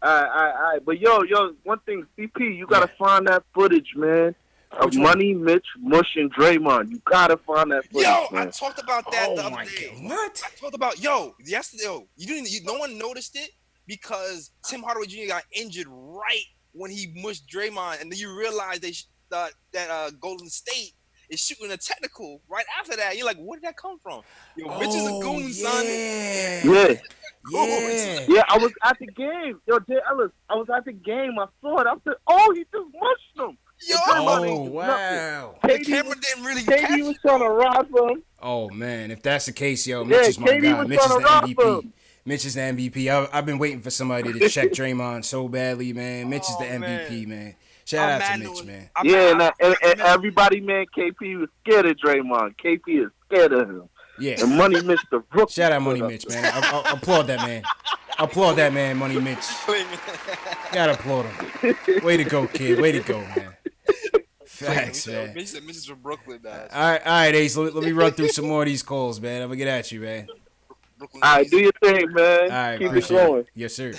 All right. But yo, one thing, CP, you gotta find that footage, man. Of Money, Mitch, Mush, and Draymond. You gotta find that footage, man. I talked about that the other day. God. What? I talked about yesterday. No one noticed it because Tim Hardaway Jr. got injured right when he mushed Draymond, and then you realize that Golden State is shooting a technical right after that. You're like, where did that come from? Yo, Mitch is a goon, son. Yeah, I was at the game. Yo, J. Ellis, I was at the game. I saw it. I said, oh, he just mushed him. Yo, wow. The camera didn't really KD was trying to rob him. Oh, man. If that's the case, yo, Mitch is my guy. Mitch is the MVP. Mitch is the MVP. I've been waiting for somebody to check Draymond so badly, man. Mitch is the MVP, man. Shout out to Mitch, man. And everybody, man, KP was scared of Draymond. KP is scared of him. Yeah. And Money Mitch, the rookie. Shout out Money Mitch, man. I applaud that man. Applaud that man, Money Mitch. Gotta applaud him. Way to go, kid. Way to go, man. Facts, man. Mitch is from Brooklyn, man. All right, Ace. Let me run through some more of these calls, man. I'm gonna get at you, man. All right, do your thing, man. All right, keep it going. Yes, sir.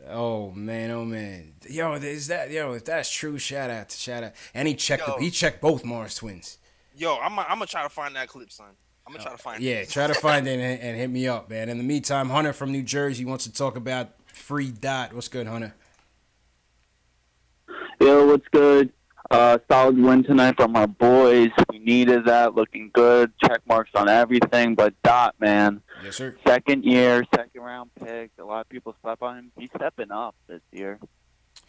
Oh man. Yo, if that's true, shout out. And he checked both Mars twins. Yo, I'm gonna try to find that clip, son. I'm gonna try to find it. Yeah, try to find it and hit me up, man. In the meantime, Hunter from New Jersey wants to talk about free Dot. What's good, Hunter? Yo, what's good? Solid win tonight from our boys. We needed that. Looking good. Check marks on everything. But Dot, man. Yes, sir. Second round pick. A lot of people slept on him. He's stepping up this year.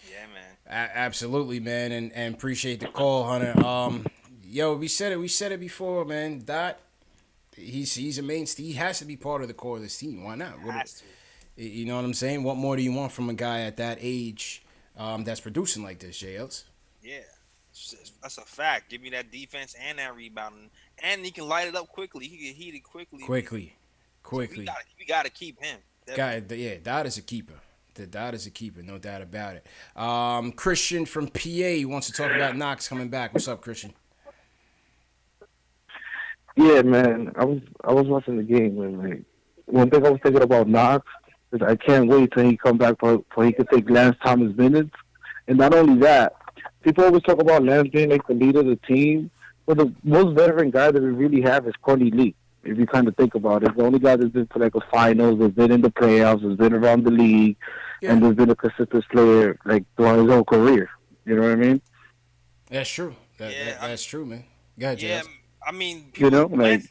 Yeah, man. Absolutely, man. And appreciate the call, Hunter. Yo, we said it before, man. Dot, he's a mainstay. He has to be part of the core of this team. Why not? You know what I'm saying? What more do you want from a guy at that age that's producing like this, JLs? Yeah, that's a fact. Give me that defense and that rebounding, and he can light it up quickly. He can heat it quickly. Quickly. We gotta keep him. Dot is a keeper. The Dot is a keeper, no doubt about it. Christian from PA wants to talk about Knox coming back. What's up, Christian? Yeah, man. I was watching the game, and like one thing I was thinking about Knox is I can't wait till he come back for he could take Lance Thomas minutes. And not only that, people always talk about Lance being like the leader of the team, but the most veteran guy that we really have is Courtney Lee. If you kind of think about it, the only guy that's been to like a finals, has been in the playoffs, has been around the league, and has been a consistent player like throughout his whole career. You know what I mean? That's true. That's true, man. Go ahead, Yeah, Jazz. I mean, like.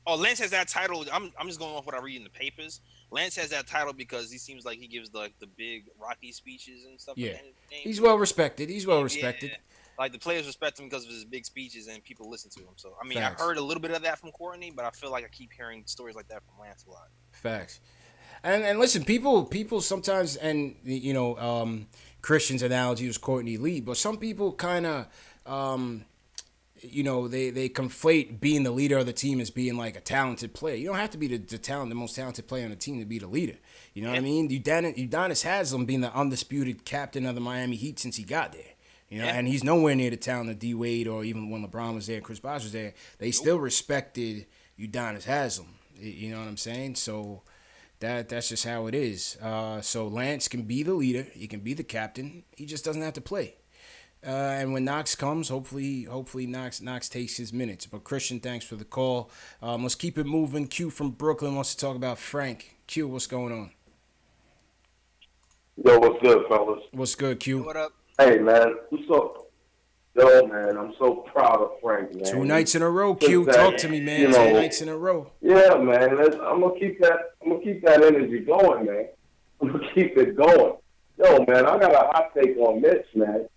Lance has that title. I'm just going off what I read in the papers. Lance has that title because he seems like he gives the big Rocky speeches and stuff. Yeah, like that. he's well respected. He's well respected. Yeah. Like the players respect him because of his big speeches and people listen to him. So I mean, Facts. I heard a little bit of that from Courtney, but I feel like I keep hearing stories like that from Lance a lot. Facts. And listen, people sometimes, and you know, Christian's analogy was Courtney Lee, but some people kind of, you know, they conflate being the leader of the team as being like a talented player. You don't have to be the most talented player on the team to be the leader. You know what I mean? Udonis Haslem being the undisputed captain of the Miami Heat since he got there. You know, and he's nowhere near the talent of D Wade or even when LeBron was there and Chris Bosh was there. They still respected Udonis Haslem. You know what I'm saying? So that's just how it is. So Lance can be the leader. He can be the captain. He just doesn't have to play. And when Knox comes, hopefully Knox takes his minutes. But Christian, thanks for the call. Let's keep it moving. Q from Brooklyn wants to talk about Frank. Q, what's going on? Yo, what's good, fellas? What's good, Q? What up? Hey, man. Yo, man, I'm so proud of Frank, man. 2 nights in a row, Q. Talk to me, man. 2 nights in a row. Yeah, man. I'm gonna keep that energy going, man. I'm gonna keep it going. Yo, man, I got a hot take on Mitch, man.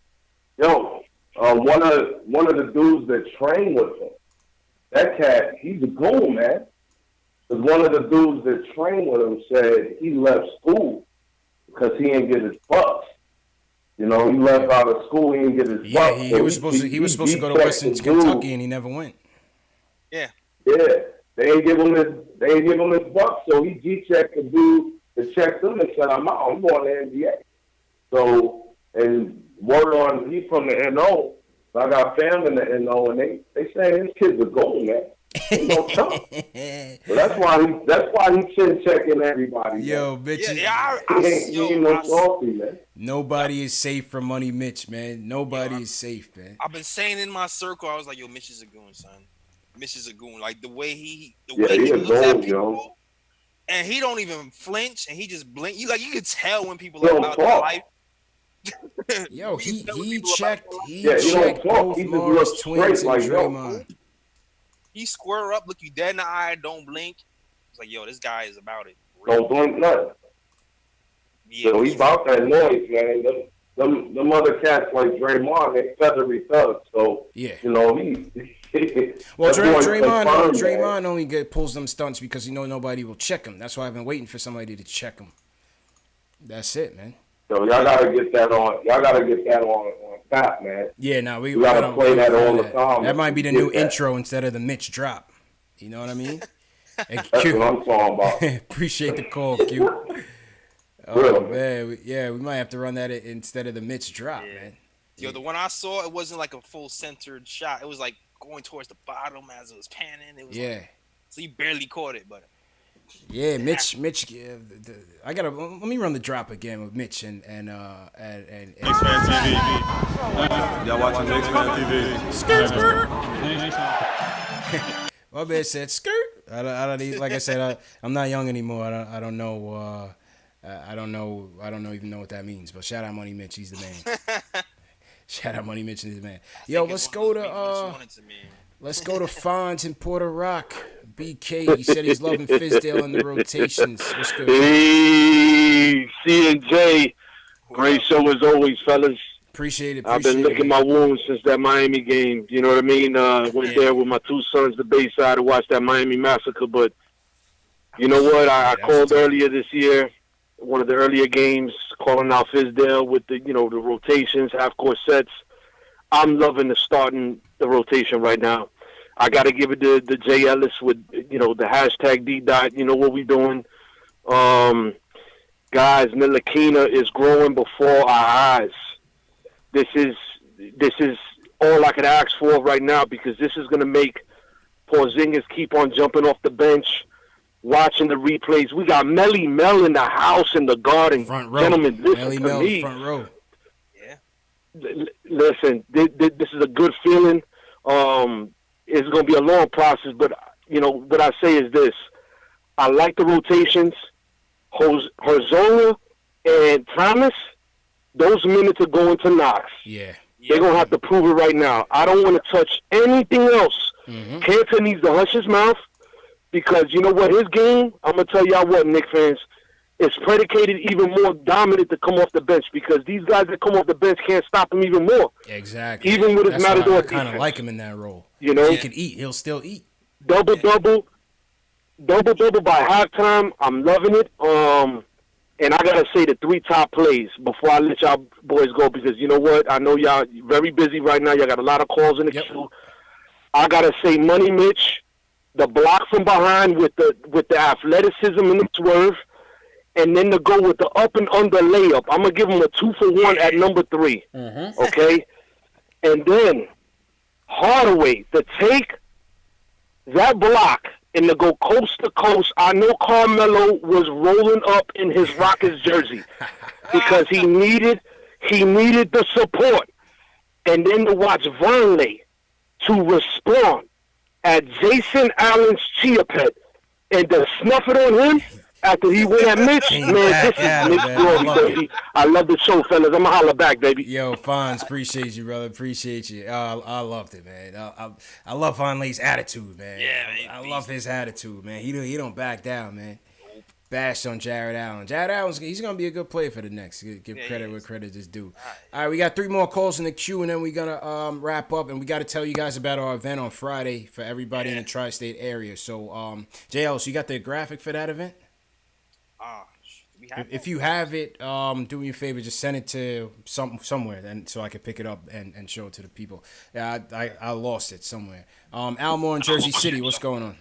Yo, one of the dudes that trained with him, that cat, he's a goal, man. Because one of the dudes that trained with him said he left school because he didn't get his bucks. You know, he left out of school, he didn't get his bucks. Yeah, he was supposed to go to Western Kentucky, and he never went. Yeah. Yeah, they ain't give him his bucks, so he G-checked the dude that checked him and said, I'm out, I'm going to the NBA. So, and word on, he's from the NO, so I got family in the NO, and they say his kid's a goal, man. He's no tough. So that's why he's chin checking everybody. Yo, bitch. Man. Nobody is safe from Money Mitch, man. Nobody is safe, man. I've been saying in my circle, I was like, yo, Mitch is a goon, son. Mitch is a goon. Like the way he looks at people, and he don't even flinch, and he just blink. You could tell when people are about their life. Yo, he checked both He Morris twins and like, Draymond. He square up, look you dead in the eye, don't blink. It's like, yo, this guy is about it. Don't blink nothing. Yeah, so he's about that noise, man. Them other cats like Draymond, they feathery thugs. So yeah, you know well, Draymond only pulls them stunts because nobody will check him. That's why I've been waiting for somebody to check him. That's it, man. So y'all gotta get that on. Y'all gotta get that on tap, man. Yeah, no, we gotta play that all the time. That might be the new intro instead of the Mitch drop. You know what I mean? That's what I'm talking about. Appreciate the call, Q. Oh man, we might have to run that instead of the Mitch drop, man. Yo, the one I saw, it wasn't like a full centered shot. It was like going towards the bottom as it was panning. It was so you barely caught it, but. Yeah, Mitch. I gotta let me run the drop again with Mitch and KnicksFanTV. Y'all watching KnicksFanTV? Skirt. My man said skirt. I don't even, like I said, I'm not young anymore. I don't know. I don't even know what that means. But shout out Money Mitch, he's the man. Shout out Money Mitch, he's the man. Yo, let's go to Fonz in Puerto Rock. BK, he said he's loving Fizdale in the rotations. What's good? Hey, C&J. Great show as always, fellas. Appreciate it. I've been licking my wounds since that Miami game. You know what I mean? Went there with my 2 sons to Bayside to watch that Miami massacre. But you know what? I called earlier this year, one of the earlier games, calling out Fizdale with the rotations, half-court sets. I'm loving the rotation right now. I got to give it to Jay Ellis with, the hashtag D-Dot. You know what we doing. Guys, Ntilikina is growing before our eyes. This is all I could ask for right now because this is going to make Porzingis keep on jumping off the bench, watching the replays. We got Melly Mel in the house in the garden. Front row. Gentlemen, listen Melly to Mel, me. front row. Listen, this is a good feeling. It's going to be a long process, but, what I say is this. I like the rotations. Horzola and Thomas, those minutes are going to Knox. Yeah. They're going to have to prove it right now. I don't want to touch anything else. Kanter needs to hush his mouth because you know what? His game, I'm going to tell y'all what, Knicks fans, is predicated even more dominant to come off the bench because these guys that come off the bench can't stop him even more. Exactly. Even with his Matador I kind of like him in that role. You know? He can eat. He'll still eat. Double-double by halftime. I'm loving it. And I gotta say the 3 top plays before I let y'all boys go because you know what? I know y'all very busy right now. Y'all got a lot of calls in the queue. I gotta say Money Mitch, the block from behind with the athleticism and the swerve, and then to go with the up and under layup. I'm gonna give him a 2-for-1 at number 3. Okay, and then Hardaway to take that block and to go coast to coast. I know Carmelo was rolling up in his Rockets jersey because he needed the support. And then to watch Vonleh to respond at Jason Allen's chia pet and to snuff it on him after he went at Mitch. Man, this is Mitch glory, baby. I love the show, fellas. I'm going to holler back, baby. Yo, Fonz, appreciate you, brother. Appreciate you. I loved it, man. I love Vonleh's attitude, man. Yeah, man. I love his attitude, man. He don't back down, man. Bashed on Jared Allen. Jared Allen's he's gonna be a good player for the Knicks. Give credit where credit is due. All right, we got 3 more calls in the queue, and then we're gonna wrap up. And we got to tell you guys about our event on Friday for everybody in the tri-state area. So, JL, so you got the graphic for that event? If you have it, do me a favor, just send it to somewhere, and so I can pick it up and show it to the people. Yeah, I lost it somewhere. Almore in Jersey City, what's going on?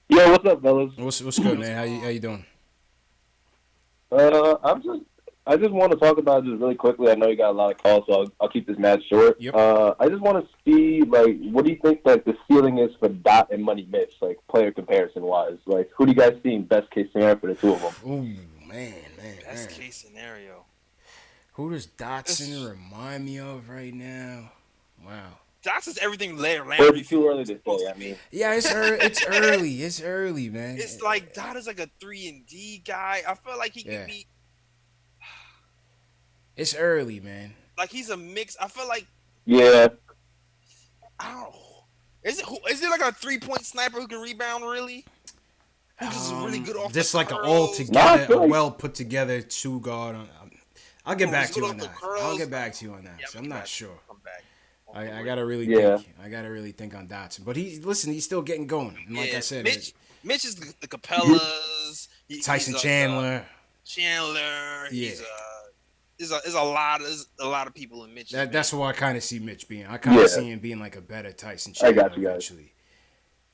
Yo, what's up, fellas? What's good, man? How you doing? I just want to talk about just really quickly. I know you got a lot of calls, so I'll keep this match short. Yep. I just want to see, like, what do you think, like, the ceiling is for Dot and Money Mitch, like, player comparison-wise? Like, who do you guys see in best-case scenario for the 2 of them? Ooh, man. Best-case scenario. Who does Dotson remind me of right now? Wow. Dotson's everything Larry. It's too early to say, I mean. Yeah, it's early. It's early, man. It's like Dot is like a 3-and-D guy. I feel like he could be... It's early, man. Like, he's a mix. I feel like... Yeah. I don't know. Is it like a 3-point sniper who can rebound, really? Who's just really good off just the like curls? an all-together, a well-put-together 2-guard. I'll get back to you on that. I'll get back to you on that. Yeah, so I'm not sure. Come back. I gotta really think. I gotta really think on Dotson. But he's still getting going. And like I said, Mitch is the Capellas. Tyson Chandler. There's a lot of people in Mitch. That's who I kind of see Mitch being. I kind of see him being like a better Tyson Chandler. I got you guys. Eventually.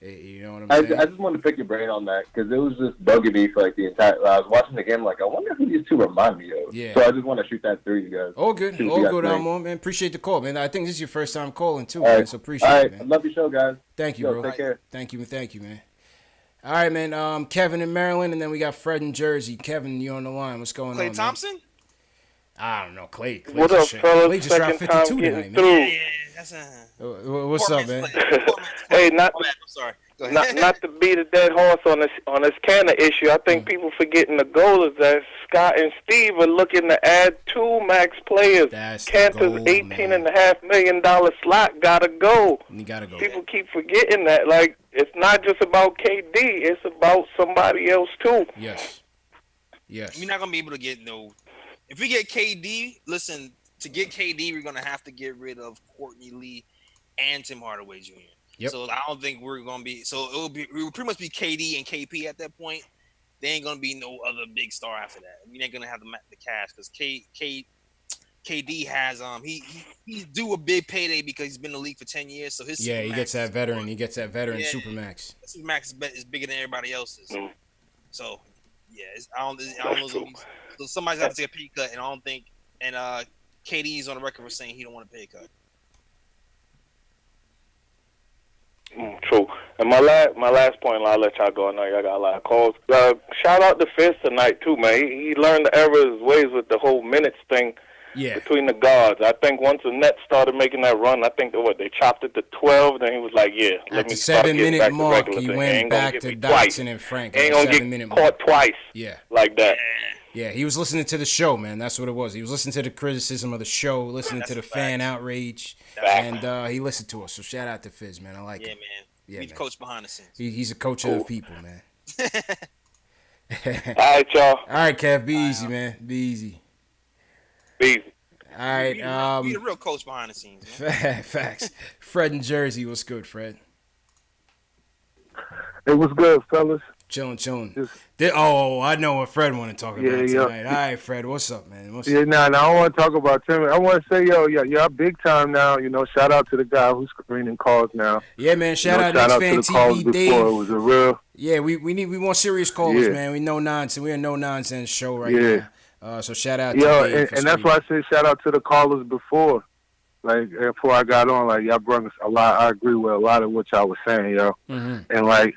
You know what I'm saying? I just wanted to pick your brain on that because it was just bugging me for like the entire. I was watching the game, like I wonder who these 2 remind me of. Yeah. So I just want to shoot that through you guys. All good, Almore, man. Appreciate the call, man. I think this is your first time calling too, man. So appreciate it, man. I love your show, guys. Thank you, bro. Take care. Thank you, man. All right, man. Kevin in Maryland, and then we got Fred in Jersey. Kevin, you on the line? What's going on, Klay Thompson? Man? I don't know, Clay. What up, fellas? Clay just dropped 52 tonight, man. What's up, man? Hey, I'm sorry. Not to beat a dead horse on this Kanter issue. I think people forgetting the goal is that Scott and Steve are looking to add 2 max players. Kanter's $18.5 million slot gotta go. You gotta go. People keep forgetting that. Like, it's not just about KD. It's about somebody else too. Yes. We're not gonna be able to get no. If we get KD, listen. To get KD, we're gonna have to get rid of Courtney Lee and Tim Hardaway Jr. Yep. So I don't think we're gonna be. So it will pretty much be KD and KP at that point. There ain't gonna be no other big star after that. We ain't gonna have the cash because KD has he's due a big payday because he's been in the league for 10 years. So his he gets that veteran. He gets that veteran supermax. Supermax is bigger than everybody else's. So yeah, I don't know. So somebody's got to take a pay cut, and I don't think. And KD is on the record for saying he don't want a pay cut. True. And my last point, and I'll let y'all go. I know y'all got a lot of calls. Shout out to Fizz tonight too, man. He learned the error of his ways with the whole minutes thing between the guards. I think once the Nets started making that run, I think they chopped it to 12. Then he was like, "Yeah, let me start getting back to regular thing. He went back to Dotson and Frank. Ain't gonna get caught twice. Yeah, like that." Yeah, he was listening to the show, man. That's what it was. He was listening to the criticism of the show, listening to the fan outrage, and he listened to us. So shout out to Fizz, man. I like him. Man. Yeah, he's the coach behind the scenes. He's a coach of the people, man. All right, y'all. All right, Kev. Be easy, man. Be easy. Be easy. All right. Be the real coach behind the scenes, man. Facts. Fred in Jersey. What's good, Fred? It was good, fellas. Chilling. I know what Fred want to talk about tonight. All right, Fred, what's up, man? I don't want to talk about Timmy. I want to say, y'all big time now. Shout out to the guy who's screening calls now. Yeah, man. Shout out KnicksFanTV, Dave. It was a real. Yeah, we want serious callers, man. We no nonsense. We're a no nonsense show right now. So shout out to Dave. And that's why I say shout out to the callers before. Like before I got on, like y'all brought us a lot. I agree with a lot of what y'all was saying, yo. Mm-hmm. And like.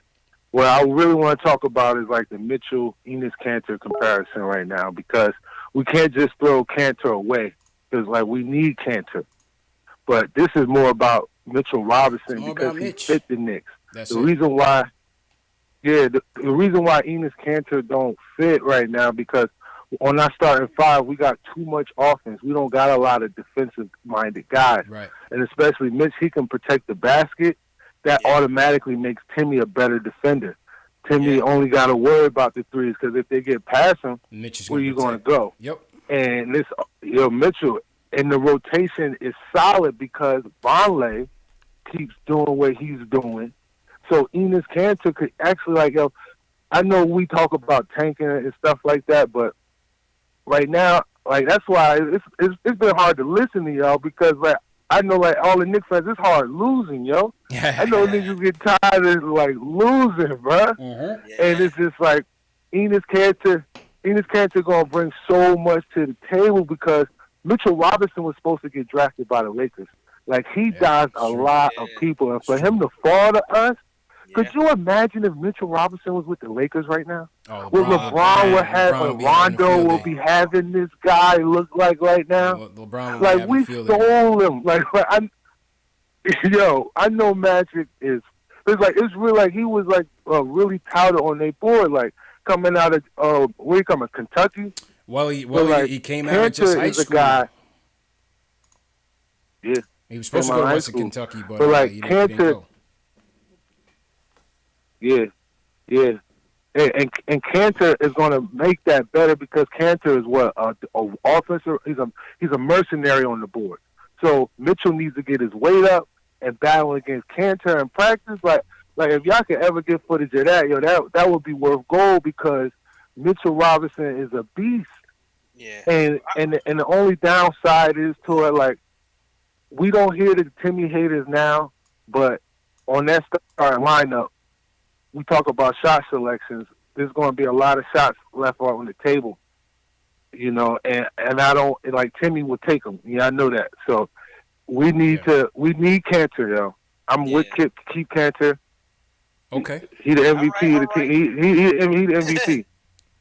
What I really want to talk about is like the Mitchell-Enes Kanter comparison right now, because we can't just throw Kanter away, because like we need Kanter. But this is more about Mitchell Robinson because he fit the Knicks. The reason why Enes Kanter don't fit right now, because on our starting five, we got too much offense. We don't got a lot of defensive-minded guys. Right. And especially Mitch, he can protect the basket. That automatically makes Timmy a better defender. Timmy only got to worry about the threes, because if they get past him, where you going to go? Yep. And this, Mitchell, and the rotation is solid because Vonleh keeps doing what he's doing. So Enes Kanter could actually, I know we talk about tanking and stuff like that, but right now, that's why it's been hard to listen to y'all, because I know, all the Knicks fans, it's hard losing, yo. I know niggas get tired of, losing, bruh. Mm-hmm. Yeah. And it's just Enes Kanter going to bring so much to the table, because Mitchell Robinson was supposed to get drafted by the Lakers. He dodged a lot of people. And for him to fall to us, could you imagine if Mitchell Robinson was with the Lakers right now? What LeBron would have, Rondo will be having this guy look like right now? LeBron we stole him. I know Magic is. It's really he was really touted on their board, coming out of where he coming, Kentucky. Well, he came out of just high school. Guy, yeah, he was supposed to go to Western Kentucky, but he didn't go. Yeah. And Kanter is going to make that better, because Kanter is an offensive. He's a mercenary on the board. So Mitchell needs to get his weight up and battle against Kanter in practice. Like if y'all could ever get footage of that, that would be worth gold, because Mitchell Robinson is a beast. Yeah. And the only downside is to it, we don't hear the Timmy haters now, but on that starting lineup, we talk about shot selections. There's going to be a lot of shots left on the table, and I don't Timmy will take them. Yeah, I know that. So we need Kanter, yo. I'm with keep Kanter. Okay. He the MVP of the team. He the MVP.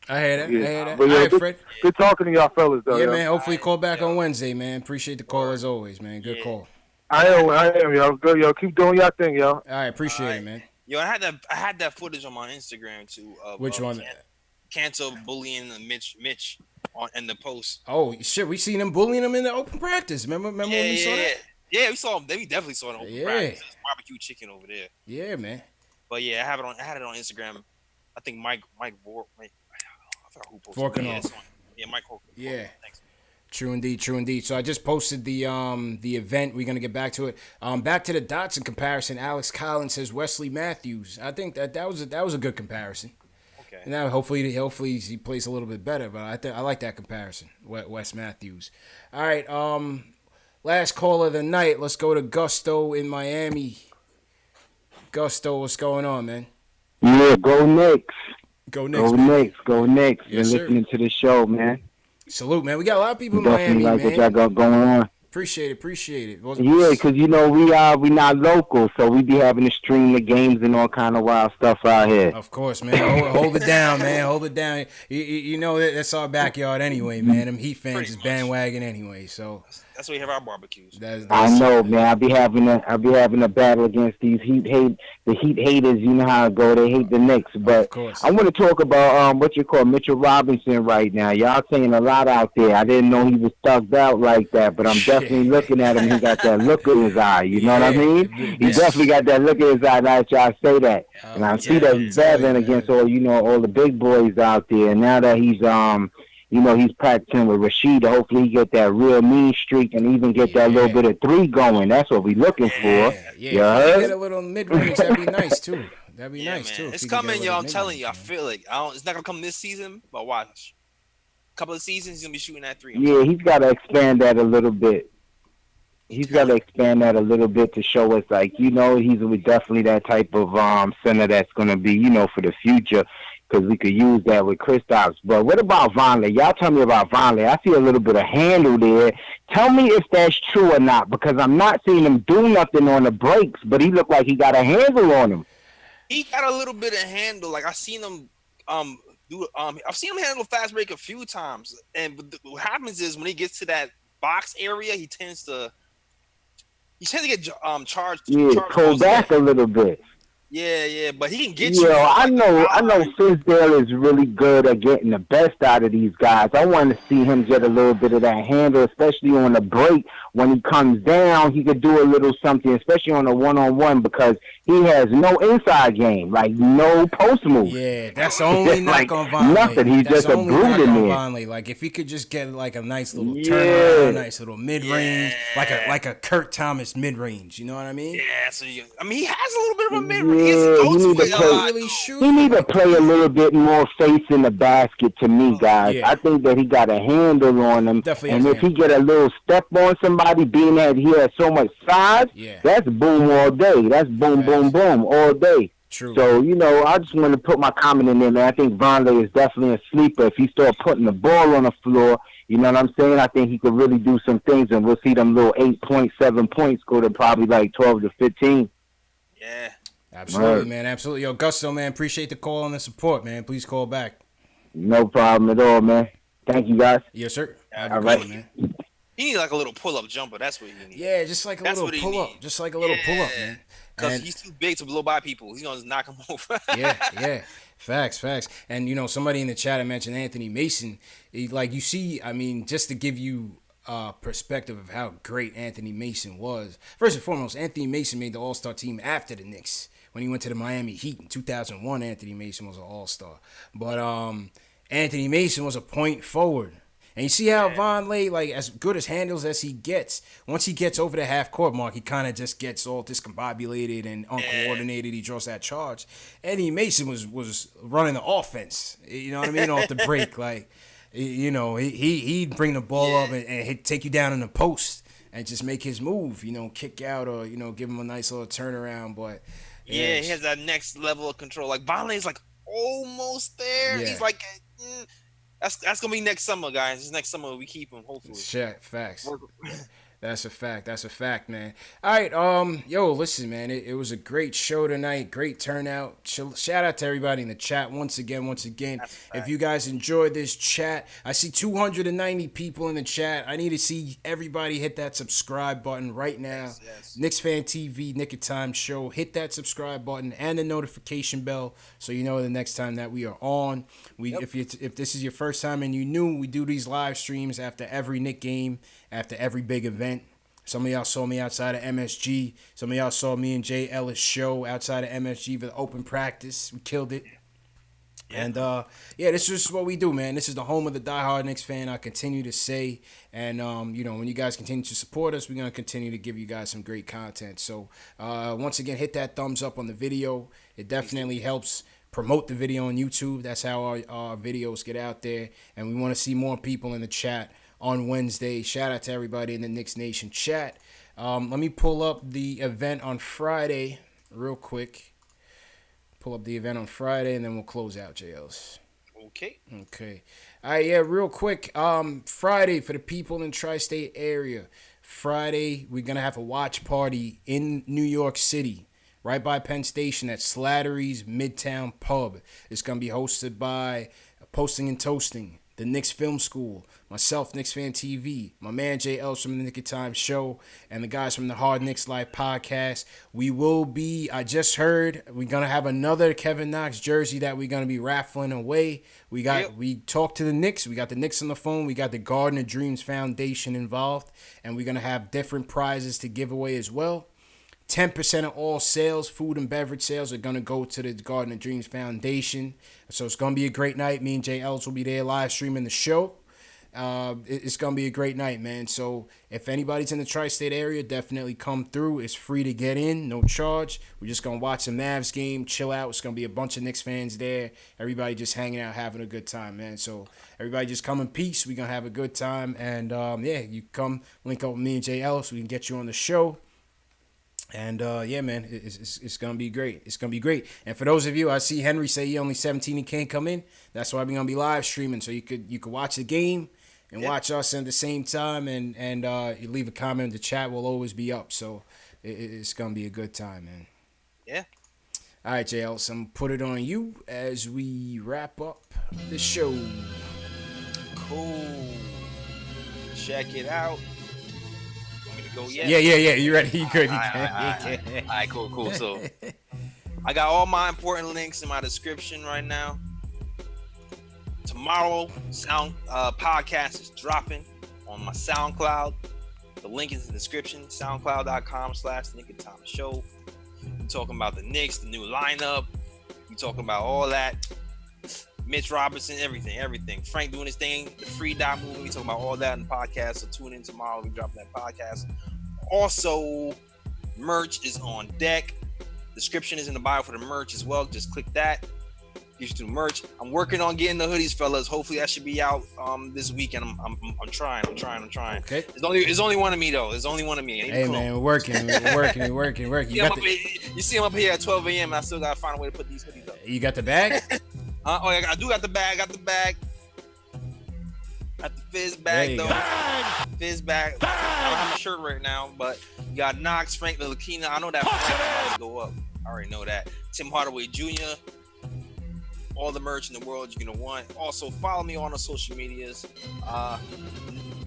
I hear that. But, all right, Fred. Good talking to y'all fellas, though. Yeah, man. Hopefully call back on Wednesday, man. Appreciate the call as always, man. Good call. I am, yo. Good, yo. Keep doing y'all thing, yo. All right, appreciate it, man. Yo, I had that footage on my Instagram too. Which one? Kanter bullying Mitch in the post. Oh shit, we seen him bullying him in the open practice. Remember when we saw that? Yeah, we saw him. We definitely saw it in open practice. There's barbecue chicken over there. Yeah, man. But yeah, I had it on Instagram. I think Mike I forgot who posted it. Vorkanoff. Yeah, Mike Vorkanoff. Yeah. Thanks. True indeed. So I just posted the event. We're gonna get back to it. Back to the Dotson comparison. Alex Collins says Wesley Matthews. I think that was a good comparison. Okay. Now hopefully he plays a little bit better, but I like that comparison. Wes Matthews. All right. Last call of the night. Let's go to Gusto in Miami. Gusto, what's going on, man? Yeah, go Knicks. Go Knicks, Go baby. Knicks. Go Knicks. Yes, Been listening to the show, man. Salute, man. We got a lot of people in Definitely Miami, like man. what y'all got going on. Appreciate it. Yeah, because you know we not local, so we be having to stream the games and all kind of wild stuff out here. Of course, man. Hold it down, man. Hold it down. You know that's our backyard anyway, man. Them Heat fans is bandwagon anyway, so that's where we have our barbecues. I know, man. I be having a battle against these Heat haters. You know how it go. They hate the Knicks, but I want to talk about what you call Mitchell Robinson right now. Y'all saying a lot out there. I didn't know he was thugged out like that, but I'm definitely looking at him. He got that look in his eye. You know what I mean? He definitely got that look in his eye. Now that y'all say that, and I see that he's battling against all the big boys out there. And now that he's he's practicing with Rashid. Hopefully he get that real mean streak and even get that little bit of three going. That's what we looking for. Yeah, you heard? Get a little mid-range, that'd be nice, too. That'd be nice, too. It's coming, yo. I'm telling you. I feel like it's not going to come this season, but watch. A couple of seasons, he's going to be shooting that three. Yeah, he's got to expand that a little bit. He's got to expand that a little bit to show us, like, he's definitely that type of center that's going to be, for the future. Because we could use that with Kristaps. But what about Vonleh? Y'all tell me about Vonleh. I see a little bit of handle there. Tell me if that's true or not, because I'm not seeing him do nothing on the breaks, but he looked like he got a handle on him. He got a little bit of handle. Like, I've seen him I've seen him handle fast break a few times. And what happens is when he gets to that box area, he tends to get charged. Yeah, pull back a little bit. Yeah, but he can get you. I know Fizdale is really good at getting the best out of these guys. I want to see him get a little bit of that handle, especially on the break. When he comes down, he could do a little something, especially on a one-on-one, because he has no inside game, like no post move. Yeah, that's the only knock on Vonleh. Nothing. He's just a brute in there. Vonleh. Like if he could just get like a nice little turnaround, nice little mid-range, like a Kurt Thomas mid-range. You know what I mean? Yeah. So he has a little bit of a mid-range. Yeah, he need to play a little bit more face in the basket to me, guys. I think that he got a handle on him. And if he get a little step on somebody, being that he has so much size, that's boom all day. That's boom, boom, boom all day. True. So, I just want to put my comment in there, man. I think Vonleh is definitely a sleeper. If he start putting the ball on the floor, you know what I'm saying? I think he could really do some things, and we'll see them little 8.7 points go to probably like 12 to 15. Yeah. Absolutely, man. Absolutely. Yo, Gusto, man, appreciate the call and the support, man. Please call back. No problem at all, man. Thank you, guys. Yes, sir. All right. Man. He needs like a little pull-up jumper. That's what he needs. Yeah, just like a little pull-up. Just like a little pull-up, man. Because he's too big to blow by people. He's going to knock him over. Yeah. Facts. And, somebody in the chat, I mentioned Anthony Mason. You see, I mean, just to give you perspective of how great Anthony Mason was. First and foremost, Anthony Mason made the All-Star team after the Knicks. When he went to the Miami Heat in 2001, Anthony Mason was an all-star. But Anthony Mason was a point forward. And you see how Vonleh, like, as good as handles as he gets, once he gets over the half-court mark, he kind of just gets all discombobulated and uncoordinated. He draws that charge. Anthony Mason was running the offense, you know what I mean, off the break. Like, he'd bring the ball up and he'd take you down in the post and just make his move, kick out or, give him a nice little turnaround. But yeah, he has that next level of control. Like Vonleh's like almost there. Yeah. He's like, that's gonna be next summer, guys. This next summer we keep him. Hopefully. Facts. That's a fact, man. All right, yo, listen, man. It was a great show tonight. Great turnout. Shout out to everybody in the chat once again. If you guys enjoyed this chat, I see 290 people in the chat. I need to see everybody hit that subscribe button right now. Yes. KnicksFanTV, Nick of Time show. Hit that subscribe button and the notification bell so you know the next time that we are on. If this is your first time and you new, we do these live streams after every Knick game, after every big event. Some of y'all saw me outside of MSG. Some of y'all saw me and Jay Ellis show outside of MSG for the open practice. We killed it. And, this is what we do, man. This is the home of the diehard Knicks fan, I continue to say. And, when you guys continue to support us, we're going to continue to give you guys some great content. So, once again, hit that thumbs up on the video. It definitely helps promote the video on YouTube. That's how our videos get out there. And we want to see more people in the chat on Wednesday. Shout out to everybody in the Knicks Nation chat. Let me pull up the event on Friday real quick. Pull up the event on Friday, and then we'll close out, JLs. Okay. All right, yeah, real quick. Friday, for the people in the tri-state area, Friday, we're going to have a watch party in New York City, right by Penn Station at Slattery's Midtown Pub. It's going to be hosted by Posting and Toasting, the Knicks Film School, myself, KnicksFanTV, my man Jay Ellis from the Nick of Time Show, and the guys from the Hard Knicks Live podcast. We will be, I just heard, we're going to have another Kevin Knox jersey that we're going to be raffling away. We talked to the Knicks. We got the Knicks on the phone. We got the Garden of Dreams Foundation involved, and we're going to have different prizes to give away as well. 10% of all sales, food and beverage sales, are going to go to the Garden of Dreams Foundation. So it's going to be a great night. Me and Jay Ellis will be there live streaming the show. It's going to be a great night, man. So if anybody's in the tri-state area, definitely come through. It's free to get in, no charge. We're just going to watch the Mavs game, chill out. It's going to be a bunch of Knicks fans there. Everybody just hanging out, having a good time, man. So everybody just come in peace. We're going to have a good time. And, you come link up with me and Jay Ellis. We can get you on the show. And, man, it's going to be great. It's going to be great. And for those of you, I see Henry say he only 17 and can't come in. That's why we're going to be live streaming. So you could watch the game and watch us at the same time. And you leave a comment in the chat. We'll always be up. So it's going to be a good time, man. Yeah. All right, JL. So I'm going to put it on you as we wrap up the show. Cool. Check it out. Go yet? Yeah. You ready? You good? All right, cool. So I got all my important links in my description right now. Tomorrow, podcast is dropping on my SoundCloud. The link is in the description. SoundCloud.com/Nick of Time Show. We're talking about the Knicks, the new lineup. We're talking about all that. Mitch Robinson, everything. Frank doing his thing, the free dot movie. We talking about all that in the podcast. So tune in tomorrow. We dropping that podcast. Also, merch is on deck. Description is in the bio for the merch as well. Just click that. Gives you the merch. I'm working on getting the hoodies, fellas. Hopefully that should be out this weekend. I'm trying. Okay. There's only one of me though. There's only one of me. Hey man, we're working. You see him up here at 12 a.m. and I still gotta find a way to put these hoodies up. You got the bag? I do got the bag. Got the fizz bag though. Fizz bag. I don't have a shirt right now, but you got Knox, Frank, Ntilikina. I know that Frank go up. I already know that. Tim Hardaway Jr. All the merch in the world you're gonna want. Also follow me on the social medias.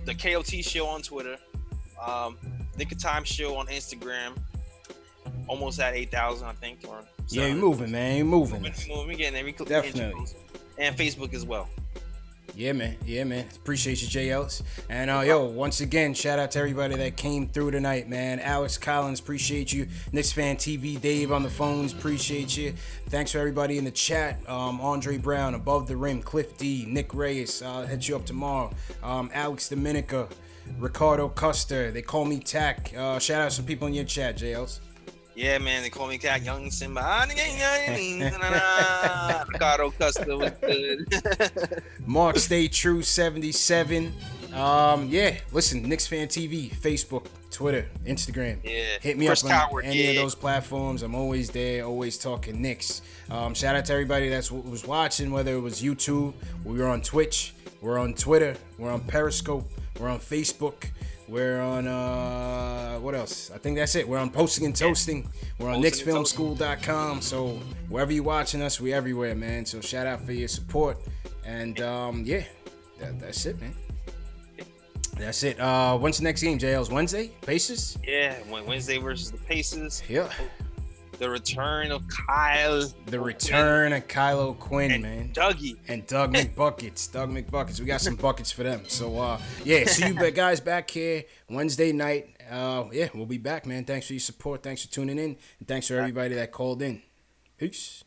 The KOT Show on Twitter. Nick of Time Show on Instagram. Almost at 8,000, I think. Yeah, you're moving, man. You're moving. We're getting there. Definitely. And Facebook as well. Yeah, man. Appreciate you, Jay Ellis. And, once again, shout out to everybody that came through tonight, man. Alex Collins, appreciate you. KnicksFanTV, Dave on the phones, appreciate you. Thanks for everybody in the chat. Andre Brown, Above the Rim, Cliff D, Nick Reyes, I'll hit you up tomorrow. Alex Dominica, Ricardo Custer, they call me Tack. Shout out to some people in your chat, Jay Ellis. Yeah, man, they call me Cat Young Simba. Ricardo Custer was good. Mark Stay True 77. Listen, KnicksFanTV, Facebook, Twitter, Instagram. Yeah. Hit me up on any of those platforms. I'm always there, always talking Knicks. Shout out to everybody that was watching, whether it was YouTube, we were on Twitch, we're on Twitter, we're on Periscope, we're on Facebook. We're on, what else? I think that's it. We're on Posting and Toasting. We're on KnicksFilmSchool.com. So wherever you're watching us, we're everywhere, man. So shout out for your support. And, that's it, man. That's it. When's the next game, JL's? Wednesday? Pacers? Yeah, Wednesday versus the Pacers. Yeah. The return of Kyle. The return of Kyle O'Quinn, man. Dougie. And Doug McBuckets. We got some buckets for them. So, see you guys back here Wednesday night. We'll be back, man. Thanks for your support. Thanks for tuning in. And thanks for everybody that called in. Peace.